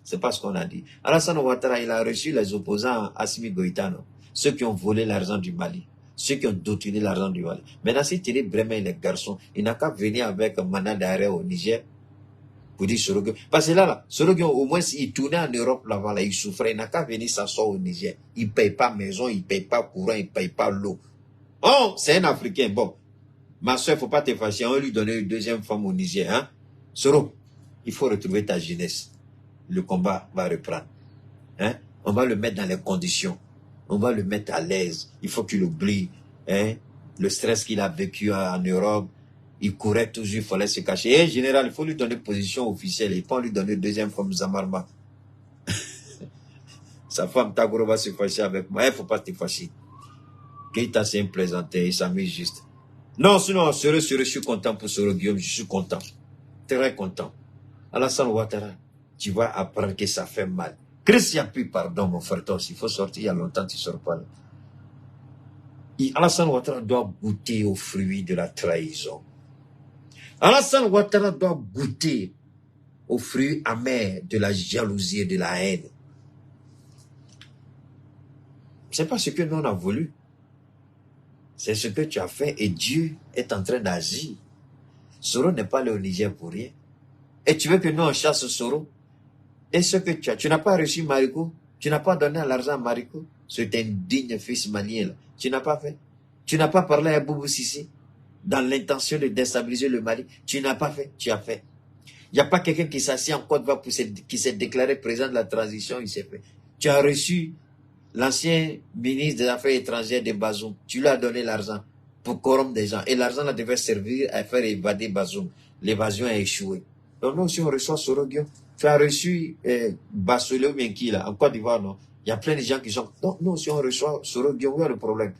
C'est pas ce qu'on a dit. Alassane Ouattara, il a reçu les opposants à Assimi Goïta, non? Ceux qui ont volé l'argent du Mali. Ceux qui ont doutiné l'argent du Mali. Maintenant, si tu dis Bremen, les garçons, il n'a qu'à venir avec un mandat d'arrêt au Niger. Pour dire Soro Guillaume. Parce que là, Soro Guillaume, au moins, s'il tournait en Europe, là-bas, là, il souffrait. Il n'a qu'à venir s'asseoir au Niger. Il ne paye pas maison, il ne paye pas courant, il ne paye pas l'eau. Oh, c'est un Africain. Bon. Ma soeur, il ne faut pas te fâcher. On va lui donner une deuxième femme au Niger. Hein? Soro, il faut retrouver ta jeunesse. Le combat va reprendre. Hein? On va le mettre dans les conditions. On va le mettre à l'aise. Il faut qu'il oublie hein? Le stress qu'il a vécu en Europe. Il courait toujours, il fallait se cacher. Et général, il faut lui donner position officielle. Il faut lui donner deuxième femme Zamarma. Sa femme Tagoro va se fâcher avec moi. Il ne faut pas te fâcher. Keita s'est présenté, il s'amuse juste. Non, sinon, je suis content pour Soro Guillaume, je suis content. Très content. Alassane Ouattara, tu vas apprendre que ça fait mal. Christian Puy, pardon, mon frère, toi aussi, il faut sortir, il y a longtemps, tu ne sors pas là. Alassane Ouattara doit goûter aux fruits de la trahison. Alassane Ouattara doit goûter aux fruits amers de la jalousie et de la haine. C'est pas ce que nous on a voulu. C'est ce que tu as fait et Dieu est en train d'agir. Soro n'est pas allé au Niger pour rien. Et tu veux que nous on chasse Soro? Et ce que tu n'as pas reçu Marico? Tu n'as pas donné l'argent à Marico? C'est un digne fils malien là. Tu n'as pas fait? Tu n'as pas parlé à Boubou Sissi dans l'intention de déstabiliser le Mali? Tu n'as pas fait? Tu as fait. Il n'y a pas quelqu'un qui s'assied en Côte d'Ivoire qui s'est déclaré président de la transition, il s'est fait. Tu as reçu l'ancien ministre des Affaires étrangères de Bazoum. Tu lui as donné l'argent pour corrompre des gens. Et l'argent là devait servir à faire évader Bazoum. L'évasion a échoué. Donc nous, si on reçoit Soro Guillaume, tu as reçu Bassolé ou bien qui là, en Côte d'Ivoire, non? Il y a plein de gens qui sont... Donc nous, si on reçoit Soro Guillaume, où est le problème?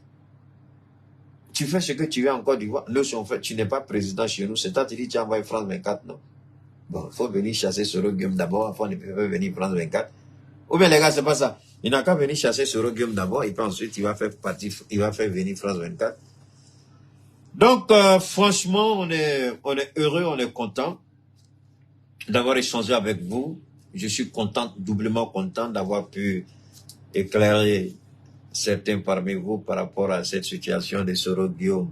Tu fais ce que tu veux en Côte d'Ivoire. Nous, si on fait, tu n'es pas président chez nous, c'est toi qui dis tu as envoyé France 24, non? Bon, il faut venir chasser Soro Guillaume d'abord, avant de pouvoir venir France 24. Ou bien les gars, c'est pas ça. Il n'a qu'à venir chasser Soro Guillaume d'abord, et puis ensuite, il va faire venir France 24. Donc, franchement, on est heureux, on est content d'avoir échangé avec vous. Je suis content, doublement content d'avoir pu éclairer certains parmi vous par rapport à cette situation de Soro Guillaume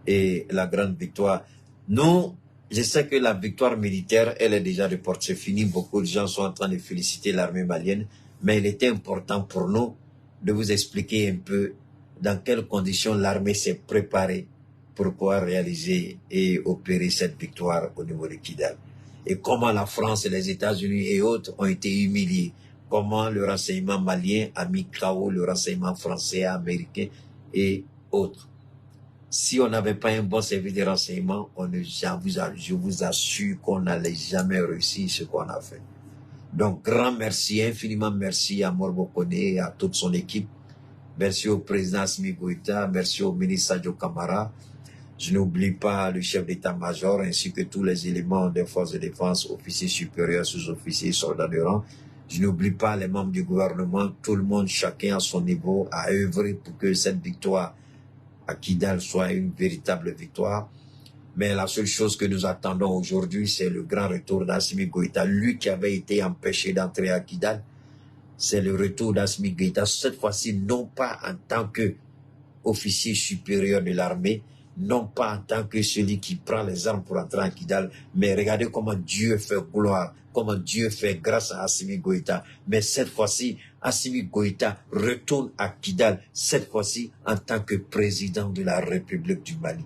et la grande victoire. Nous, je sais que la victoire militaire, elle est déjà reportée, c'est fini. Beaucoup de gens sont en train de féliciter l'armée malienne, mais il était important pour nous de vous expliquer un peu dans quelles conditions l'armée s'est préparée pour pouvoir réaliser et opérer cette victoire au niveau de Kidal. Et comment la France, les États-Unis et autres ont été humiliés. Comment le renseignement malien a mis KO le renseignement français, américain et autres. Si on n'avait pas un bon service de renseignement, je vous assure qu'on n'allait jamais réussir ce qu'on a fait. Donc, grand merci, infiniment merci à Morbo Koné et à toute son équipe. Merci au président Assimi Goïta, merci au ministre Sadio Kamara. Je n'oublie pas le chef d'état-major ainsi que tous les éléments des forces de défense, officiers supérieurs, sous-officiers, soldats de rang. Je n'oublie pas les membres du gouvernement, tout le monde, chacun à son niveau, a œuvré pour que cette victoire à Kidal soit une véritable victoire. Mais la seule chose que nous attendons aujourd'hui, c'est le grand retour d'Assimi Goïta, lui qui avait été empêché d'entrer à Kidal. C'est le retour d'Assimi Goïta, cette fois-ci non pas en tant qu'officier supérieur de l'armée, non pas en tant que celui qui prend les armes pour entrer en Kidal, mais regardez comment Dieu fait gloire, comment Dieu fait grâce à Assimi Goïta. Mais cette fois-ci, Assimi Goïta retourne à Kidal, cette fois-ci en tant que président de la République du Mali.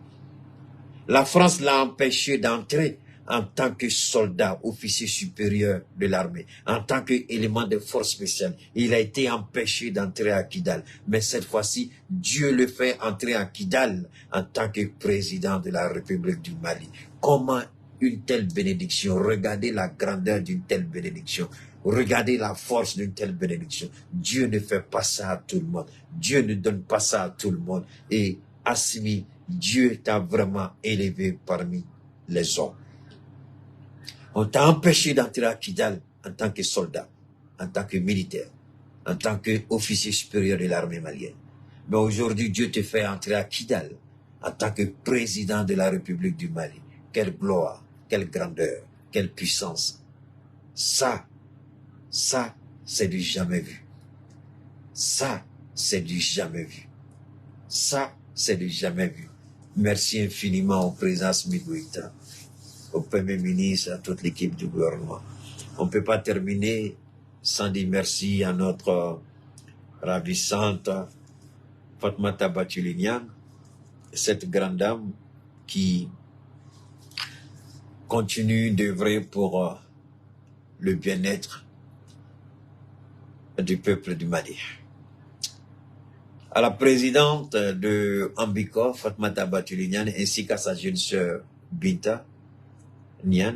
La France l'a empêché d'entrer en tant que soldat, officier supérieur de l'armée, en tant qu'élément de force spéciale. Il a été empêché d'entrer à Kidal. Mais cette fois-ci, Dieu le fait entrer à Kidal en tant que président de la République du Mali. Comment une telle bénédiction? Regardez la grandeur d'une telle bénédiction. Regardez la force d'une telle bénédiction. Dieu ne fait pas ça à tout le monde. Dieu ne donne pas ça à tout le monde. Et Assimi, Dieu t'a vraiment élevé parmi les hommes. On t'a empêché d'entrer à Kidal en tant que soldat, en tant que militaire, en tant qu'officier supérieur de l'armée malienne. Mais aujourd'hui, Dieu te fait entrer à Kidal en tant que président de la République du Mali. Quelle gloire, quelle grandeur, quelle puissance. Ça, c'est du jamais vu. Ça, c'est du jamais vu. Ça, c'est du jamais vu. Merci infiniment au président Assimi Goïta, au Premier ministre, à toute l'équipe du gouvernement. On ne peut pas terminer sans dire merci à notre ravissante Fatmata Batulinian, cette grande dame qui continue d'œuvrer pour le bien-être du peuple du Mali. À la présidente de Ambicor, Fatmata Batulinian, ainsi qu'à sa jeune sœur Binta Nian,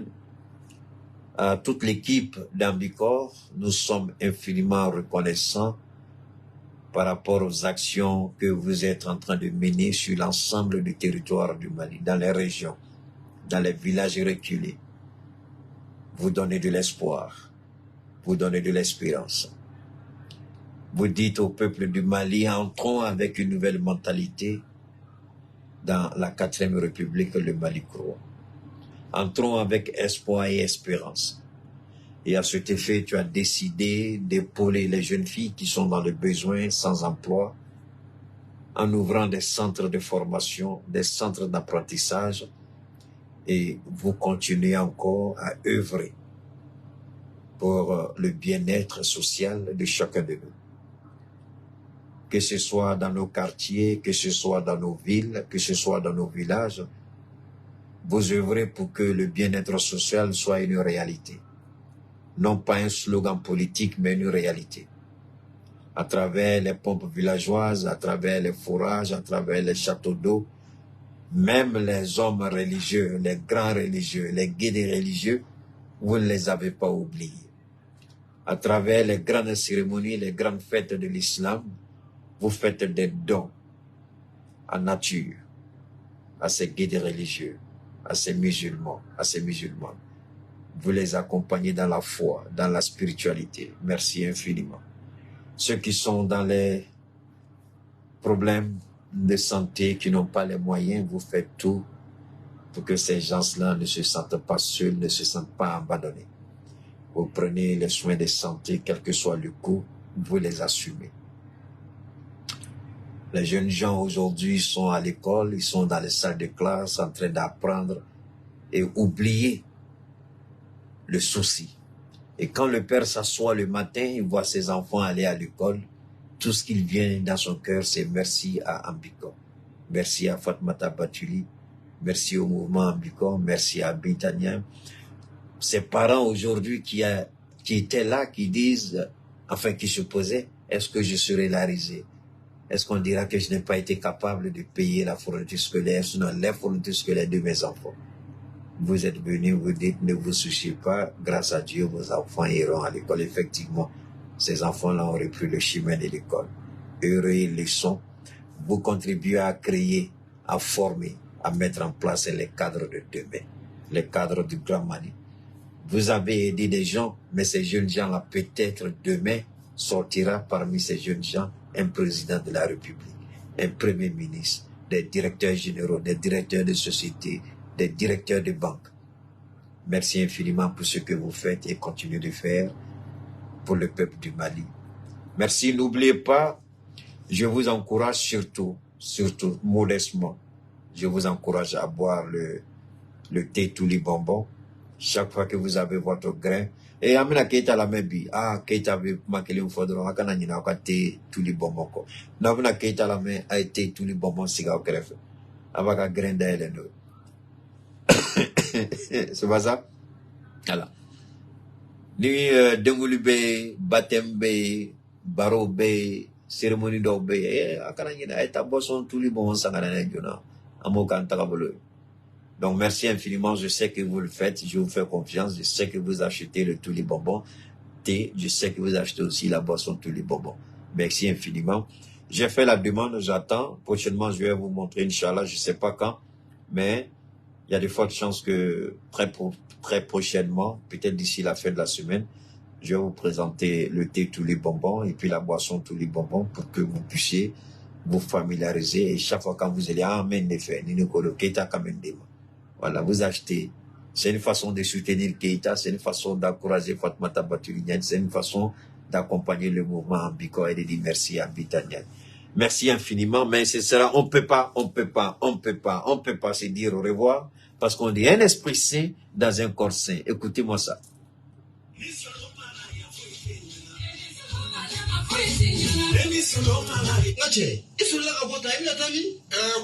à toute l'équipe d'Ambicor, nous sommes infiniment reconnaissants par rapport aux actions que vous êtes en train de mener sur l'ensemble du territoire du Mali, dans les régions, dans les villages reculés. Vous donnez de l'espoir, vous donnez de l'espérance. Vous dites au peuple du Mali, entrons avec une nouvelle mentalité dans la 4e République, le Mali croit. Entrons avec espoir et espérance. Et à cet effet, tu as décidé d'épauler les jeunes filles qui sont dans le besoin, sans emploi, en ouvrant des centres de formation, des centres d'apprentissage, et vous continuez encore à œuvrer pour le bien-être social de chacun de nous. Que ce soit dans nos quartiers, que ce soit dans nos villes, que ce soit dans nos villages, vous œuvrez pour que le bien-être social soit une réalité. Non pas un slogan politique, mais une réalité. À travers les pompes villageoises, à travers les fourrages, à travers les châteaux d'eau, même les hommes religieux, les grands religieux, les guides religieux, vous ne les avez pas oubliés. À travers les grandes cérémonies, les grandes fêtes de l'islam, vous faites des dons en nature à ces guides religieux, à ces musulmans, à ces musulmanes. Vous les accompagnez dans la foi, dans la spiritualité. Merci infiniment. Ceux qui sont dans les problèmes de santé, qui n'ont pas les moyens, vous faites tout pour que ces gens-là ne se sentent pas seuls, ne se sentent pas abandonnés. Vous prenez les soins de santé, quel que soit le coût, vous les assumez. Les jeunes gens aujourd'hui sont à l'école, ils sont dans les salles de classe en train d'apprendre et oublier le souci. Et quand le père s'assoit le matin, il voit ses enfants aller à l'école, tout ce qu'il vient dans son cœur, c'est merci à Ambicor. Merci à Fatmata Batuli, merci au mouvement Ambicor, merci à Bintaniam. Ses parents aujourd'hui qui étaient là, qui disent, enfin qui se posaient, est-ce que je serai la risée? Est-ce qu'on dira que je n'ai pas été capable de payer la fourniture scolaire, sinon les fournitures scolaires de mes enfants? vous êtes venus, vous dites, ne vous souciez pas, grâce à Dieu, vos enfants iront à l'école. Effectivement, ces enfants-là ont repris le chemin de l'école. Heureux ils le sont. Vous contribuez à créer, à former, à mettre en place les cadres de demain, les cadres du Grand Mali. Vous avez aidé des gens, mais ces jeunes gens-là, peut-être demain, sortira parmi ces jeunes gens un président de la République, un premier ministre, des directeurs généraux, des directeurs de sociétés, des directeurs de banques. Merci infiniment pour ce que vous faites et continuez de faire pour le peuple du Mali. Merci, n'oubliez pas, je vous encourage surtout, modestement, je vous encourage à boire le thé tous les bonbons chaque fois que vous avez votre grain. Et amina keita la mebi, keita veut manquer au fodron, akana nina ka thé tous les bonbons ko. Na amina keita la me a été tous les bonbons siga au greffe. Avec grain d'aile. C'est pas ça? Voilà. Ni dengulu be, baptême be, baro be, cérémonie d'eau be, akana nina eta boisson tous les bonbons sangana jona. Amokan takabolo. Donc, merci infiniment. Je sais que vous le faites. Je vous fais confiance. Je sais que vous achetez le tous les bonbons. Thé. Je sais que vous achetez aussi la boisson tous les bonbons. Merci infiniment. J'ai fait la demande. J'attends. Prochainement, je vais vous montrer, Inch'Allah. Je ne sais pas quand. Mais il y a de fortes chances que très prochainement, peut-être d'ici la fin de la semaine, je vais vous présenter le thé tous les bonbons et puis la boisson tous les bonbons pour que vous puissiez vous familiariser. Et chaque fois quand vous allez voilà, vous achetez. C'est une façon de soutenir Keïta, c'est une façon d'encourager Fatmata Batoulinian, c'est une façon d'accompagner le mouvement en Biko et de dire merci à Bitanian. Merci infiniment, mais ce sera, on peut pas se dire au revoir, parce qu'on dit un esprit saint dans un corps saint. Écoutez-moi ça. Ngache, isola ka bota ina tami?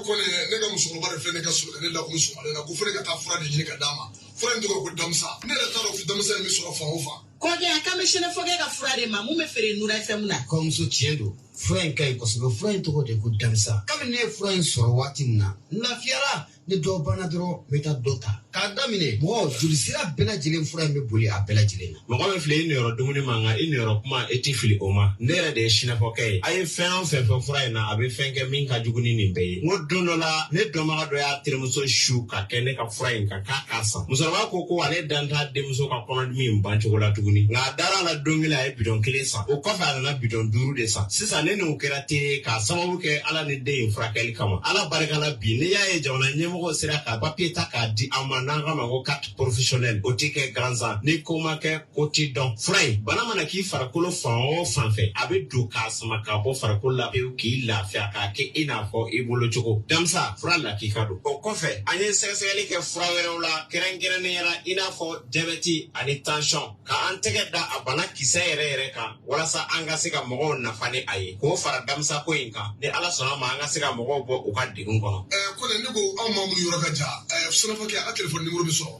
Kone nega musukuru bare fene ka sulu ne la ko musukuru na ko fene ka ta fura de jini ka dama. Fura ndo ko damsa. Ne la taro fi damsa mi sura fa ofa. Ko ge aka me shene foge ka fura de ma mu me fere nura femuna. Ko musu tiendo. Fura en kai ko so fura en to ko de ko damsa. Kam ne fura en soro watina. Na fiara ne do bana dro meta dota. Ka damine bo julisira bela jilen fura me boli a bela jilen. Mo ko me fle ni ro dumuni manga ini ro kuma etifili oma. Ndera de shina foke. Aye fen fura na abe fenke min ka juguni ni be. Ngo dono la ne do ma do ya tirmuso shu ka kene ka fura en ka kasa. Muso ba ko ko ale danta de muso ka kono mi mbancho ko la tuguni. Nga dara la dongila e bidon kilesa. O ko fa na bidon duru de sa. Sisa ne no kera te ka sababu ke ala ne de fura kali kama. Ala baraka la bi ne ya e jawna nyemo ko sira ka papier ta ka di amana ngama ko carte professionnel o tike granza ne ko ma ke koti don frai bana mana ki farakolo fan fanfe abe do ka sama ka bo farakolo la pe ki la fia ka ke ina fo ibolo choko damsa fra la ki kado o kofe anye seseli ke fra wero la kerengere ne yara ina fo diabete ani tension ka antege da abana kisere ka wala sa anga sika mogo na fani aye ko fara damsa ko inka ne ala sona ma anga sika mogo bo o ka digun kono ko ne ngo amamu yoro ka ja sona fa ke a telephone numéro biso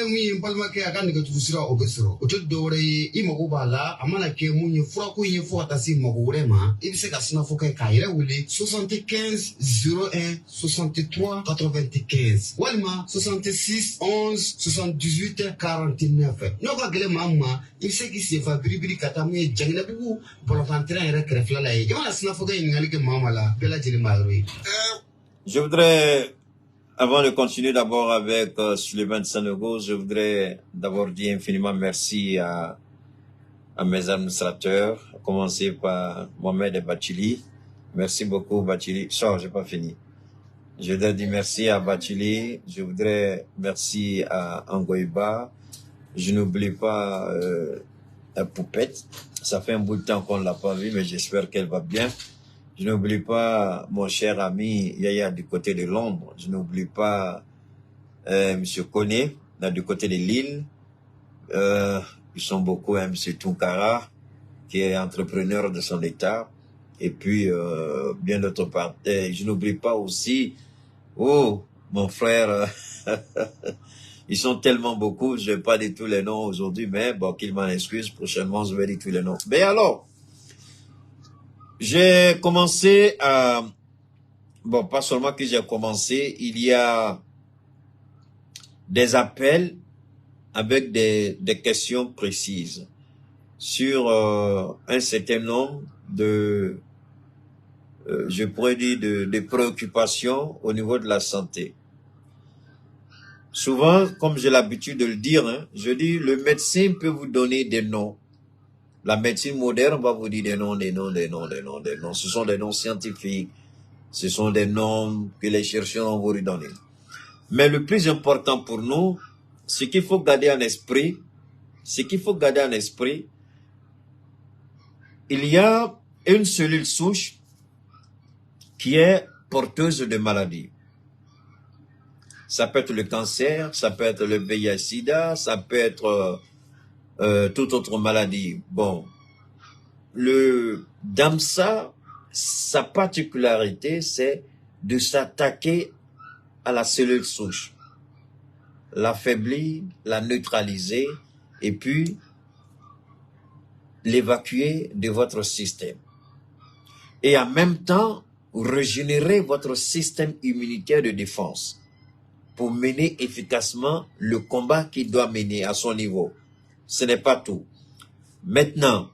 mi palma ke aka ne ka tufusira o besoro o to dore I mogo bala amana ke munye fura ko yin fo atasi mogo rema ibise ka sina fo ka ire wuli 75 01 63 95 walma 66 11 78 49 no ka gele mamma ibise ki se fa biribiri kata mu jangina bugu bolotantra ire krefla la e mana sina fo ka yin ngali ke mamma la bela jeli mayro Je voudrais, avant de continuer d'abord avec Suleiman Sanogo, je voudrais d'abord dire infiniment merci à mes administrateurs, à commencer par Mohamed et Bachili. Merci beaucoup Bachili. Ça, j'ai pas fini. Je voudrais dire merci à Bachili. Je voudrais merci à Angoïba. Je n'oublie pas la poupette. Ça fait un bout de temps qu'on l'a pas vue, mais j'espère qu'elle va bien. Je n'oublie pas mon cher ami Yaya du côté de Londres. Je n'oublie pas Monsieur Koné, du côté de Lille. Ils sont beaucoup, Monsieur Tunkara, qui est entrepreneur de son état. Et puis, bien d'autres parties. Je n'oublie pas aussi, mon frère, ils sont tellement beaucoup, je ne vais pas dire tous les noms aujourd'hui, mais bon, qu'il m'en excuse, prochainement, je vais dire tous les noms. Mais alors, j'ai commencé à... Bon, pas seulement que j'ai commencé, il y a des appels avec des questions précises sur un certain nombre de, je pourrais dire, de préoccupations au niveau de la santé. Souvent, comme j'ai l'habitude de le dire, hein, je dis, le médecin peut vous donner des noms. La médecine moderne va vous dire des noms, des noms, des noms, des noms, des noms. Ce sont des noms scientifiques. Ce sont des noms que les chercheurs vont vous redonner. Mais le plus important pour nous, ce qu'il faut garder en esprit, il y a une cellule souche qui est porteuse de maladies. Ça peut être le cancer, ça peut être le VIH-Sida, ça peut être toute autre maladie. Bon, le DAMSA, sa particularité, c'est de s'attaquer à la cellule souche, l'affaiblir, la neutraliser et puis l'évacuer de votre système. Et en même temps, régénérer votre système immunitaire de défense pour mener efficacement le combat qu'il doit mener à son niveau. Ce n'est pas tout. Maintenant,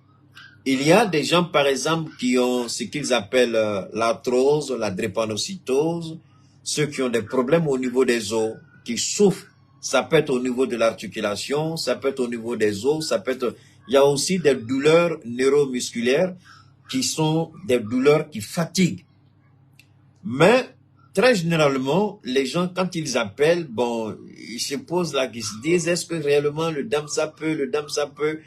il y a des gens, par exemple, qui ont ce qu'ils appellent l'arthrose, la drépanocytose, ceux qui ont des problèmes au niveau des os, qui souffrent. Ça peut être au niveau de l'articulation, ça peut être au niveau des os, ça peut être... Il y a aussi des douleurs neuromusculaires qui sont des douleurs qui fatiguent. Mais, très généralement, les gens, quand ils appellent, bon, ils se posent là, ils se disent, est-ce que réellement le DAMSA peut?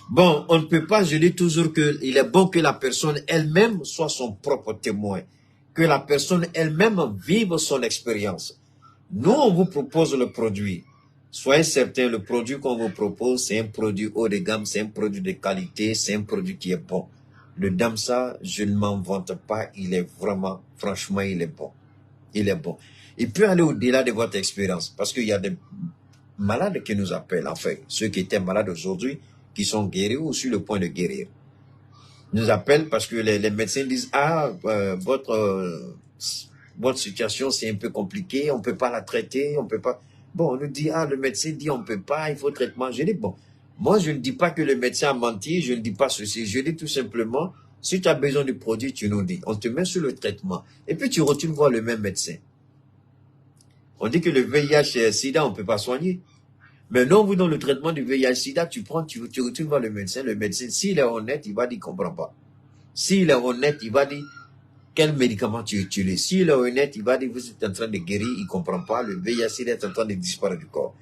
Bon, on ne peut pas, je dis toujours qu'il est bon que la personne elle-même soit son propre témoin, que la personne elle-même vive son expérience. Nous, on vous propose le produit. Soyez certain, le produit qu'on vous propose, c'est un produit haut de gamme, c'est un produit de qualité, c'est un produit qui est bon. Le DAMSA, je ne m'en vante pas, il est vraiment, franchement, il est bon. Il est bon. Il peut aller au-delà de votre expérience, parce qu'il y a des malades qui nous appellent, en fait, ceux qui étaient malades aujourd'hui, qui sont guéris ou sur le point de guérir. Ils nous appellent parce que les médecins disent, ah, votre situation c'est un peu compliqué, on peut pas la traiter, on peut pas. Bon, on nous dit, ah, le médecin dit on peut pas, il faut traitement. Je dis, bon, moi je ne dis pas que le médecin a menti, je ne dis pas ceci, je dis tout simplement, si tu as besoin du produit, tu nous dis, on te met sur le traitement, et puis tu retournes voir le même médecin. On dit que le VIH-Sida, on peut pas soigner. Mais non, vous, dans le traitement du VIH-Sida, tu retournes voir le médecin, s'il est honnête, il va dire qu'il ne comprend pas. S'il est honnête, il va dire quel médicament tu utilises. S'il est honnête, il va dire vous êtes en train de guérir, il ne comprend pas, le VIH-Sida est en train de disparaître du corps.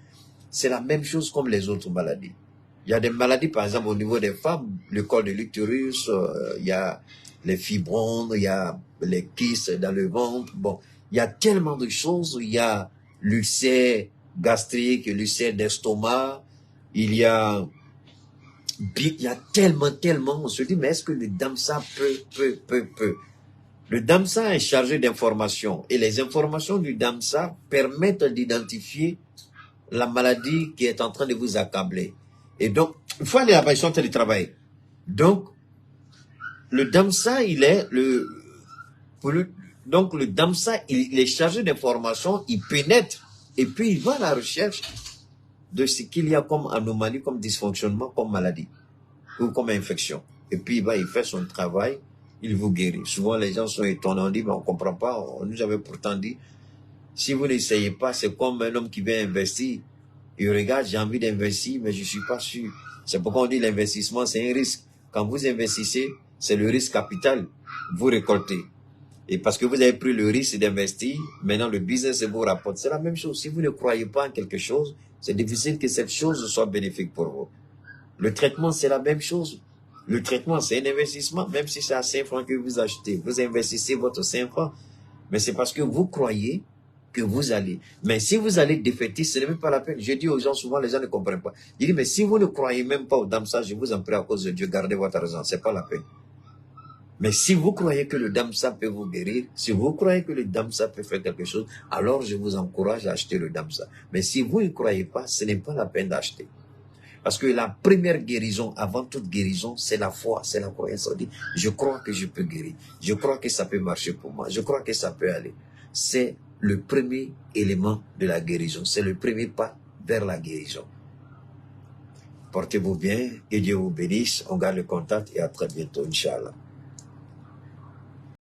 C'est la même chose comme les autres maladies. Il y a des maladies, par exemple, au niveau des femmes, le col de l'utérus, il y a les fibromes, il y a les kystes dans le ventre. Bon, il y a tellement de choses, il y a l'ulcère gastrique, l'ulcère d'estomac, il y a tellement, on se dit, mais est-ce que le DAMSA peut? Le DAMSA est chargé d'informations, et les informations du DAMSA permettent d'identifier la maladie qui est en train de vous accabler. Et donc, il faut aller là-bas, ils sont en train de travailler. Donc, le DAMSA, donc le DAMSA, il est chargé d'informations, il pénètre, et puis il va à la recherche de ce qu'il y a comme anomalie, comme dysfonctionnement, comme maladie, ou comme infection. Et puis il fait son travail, il vous guérit. Souvent les gens sont étonnés, on dit, mais on ne comprend pas, on nous avait pourtant dit, si vous n'essayez pas, c'est comme un homme qui vient investir. Il regarde, j'ai envie d'investir, mais je ne suis pas sûr. C'est pourquoi on dit l'investissement, c'est un risque. Quand vous investissez, c'est le risque capital, vous récoltez. Et parce que vous avez pris le risque d'investir, maintenant le business vous rapporte. C'est la même chose. Si vous ne croyez pas en quelque chose, c'est difficile que cette chose soit bénéfique pour vous. Le traitement, c'est la même chose. Le traitement, c'est un investissement, même si c'est à 5 francs que vous achetez. Vous investissez votre 5 francs, mais c'est parce que vous croyez que vous allez. Mais si vous allez défaitir, ce n'est même pas la peine. Je dis aux gens, souvent les gens ne comprennent pas. Je dis, mais si vous ne croyez même pas au DAMSA, je vous en prie à cause de Dieu, gardez votre argent. C'est pas la peine. Mais si vous croyez que le DAMSA peut vous guérir, si vous croyez que le DAMSA peut faire quelque chose, alors je vous encourage à acheter le DAMSA. Mais si vous ne croyez pas, ce n'est pas la peine d'acheter. Parce que la première guérison, avant toute guérison, c'est la foi, c'est la croyance. On dit, je crois que je peux guérir. Je crois que ça peut marcher pour moi. Je crois que ça peut aller. C'est le premier élément de la guérison. C'est le premier pas vers la guérison. Portez-vous bien, que Dieu vous bénisse. On garde le contact et à très bientôt, Inch'Allah.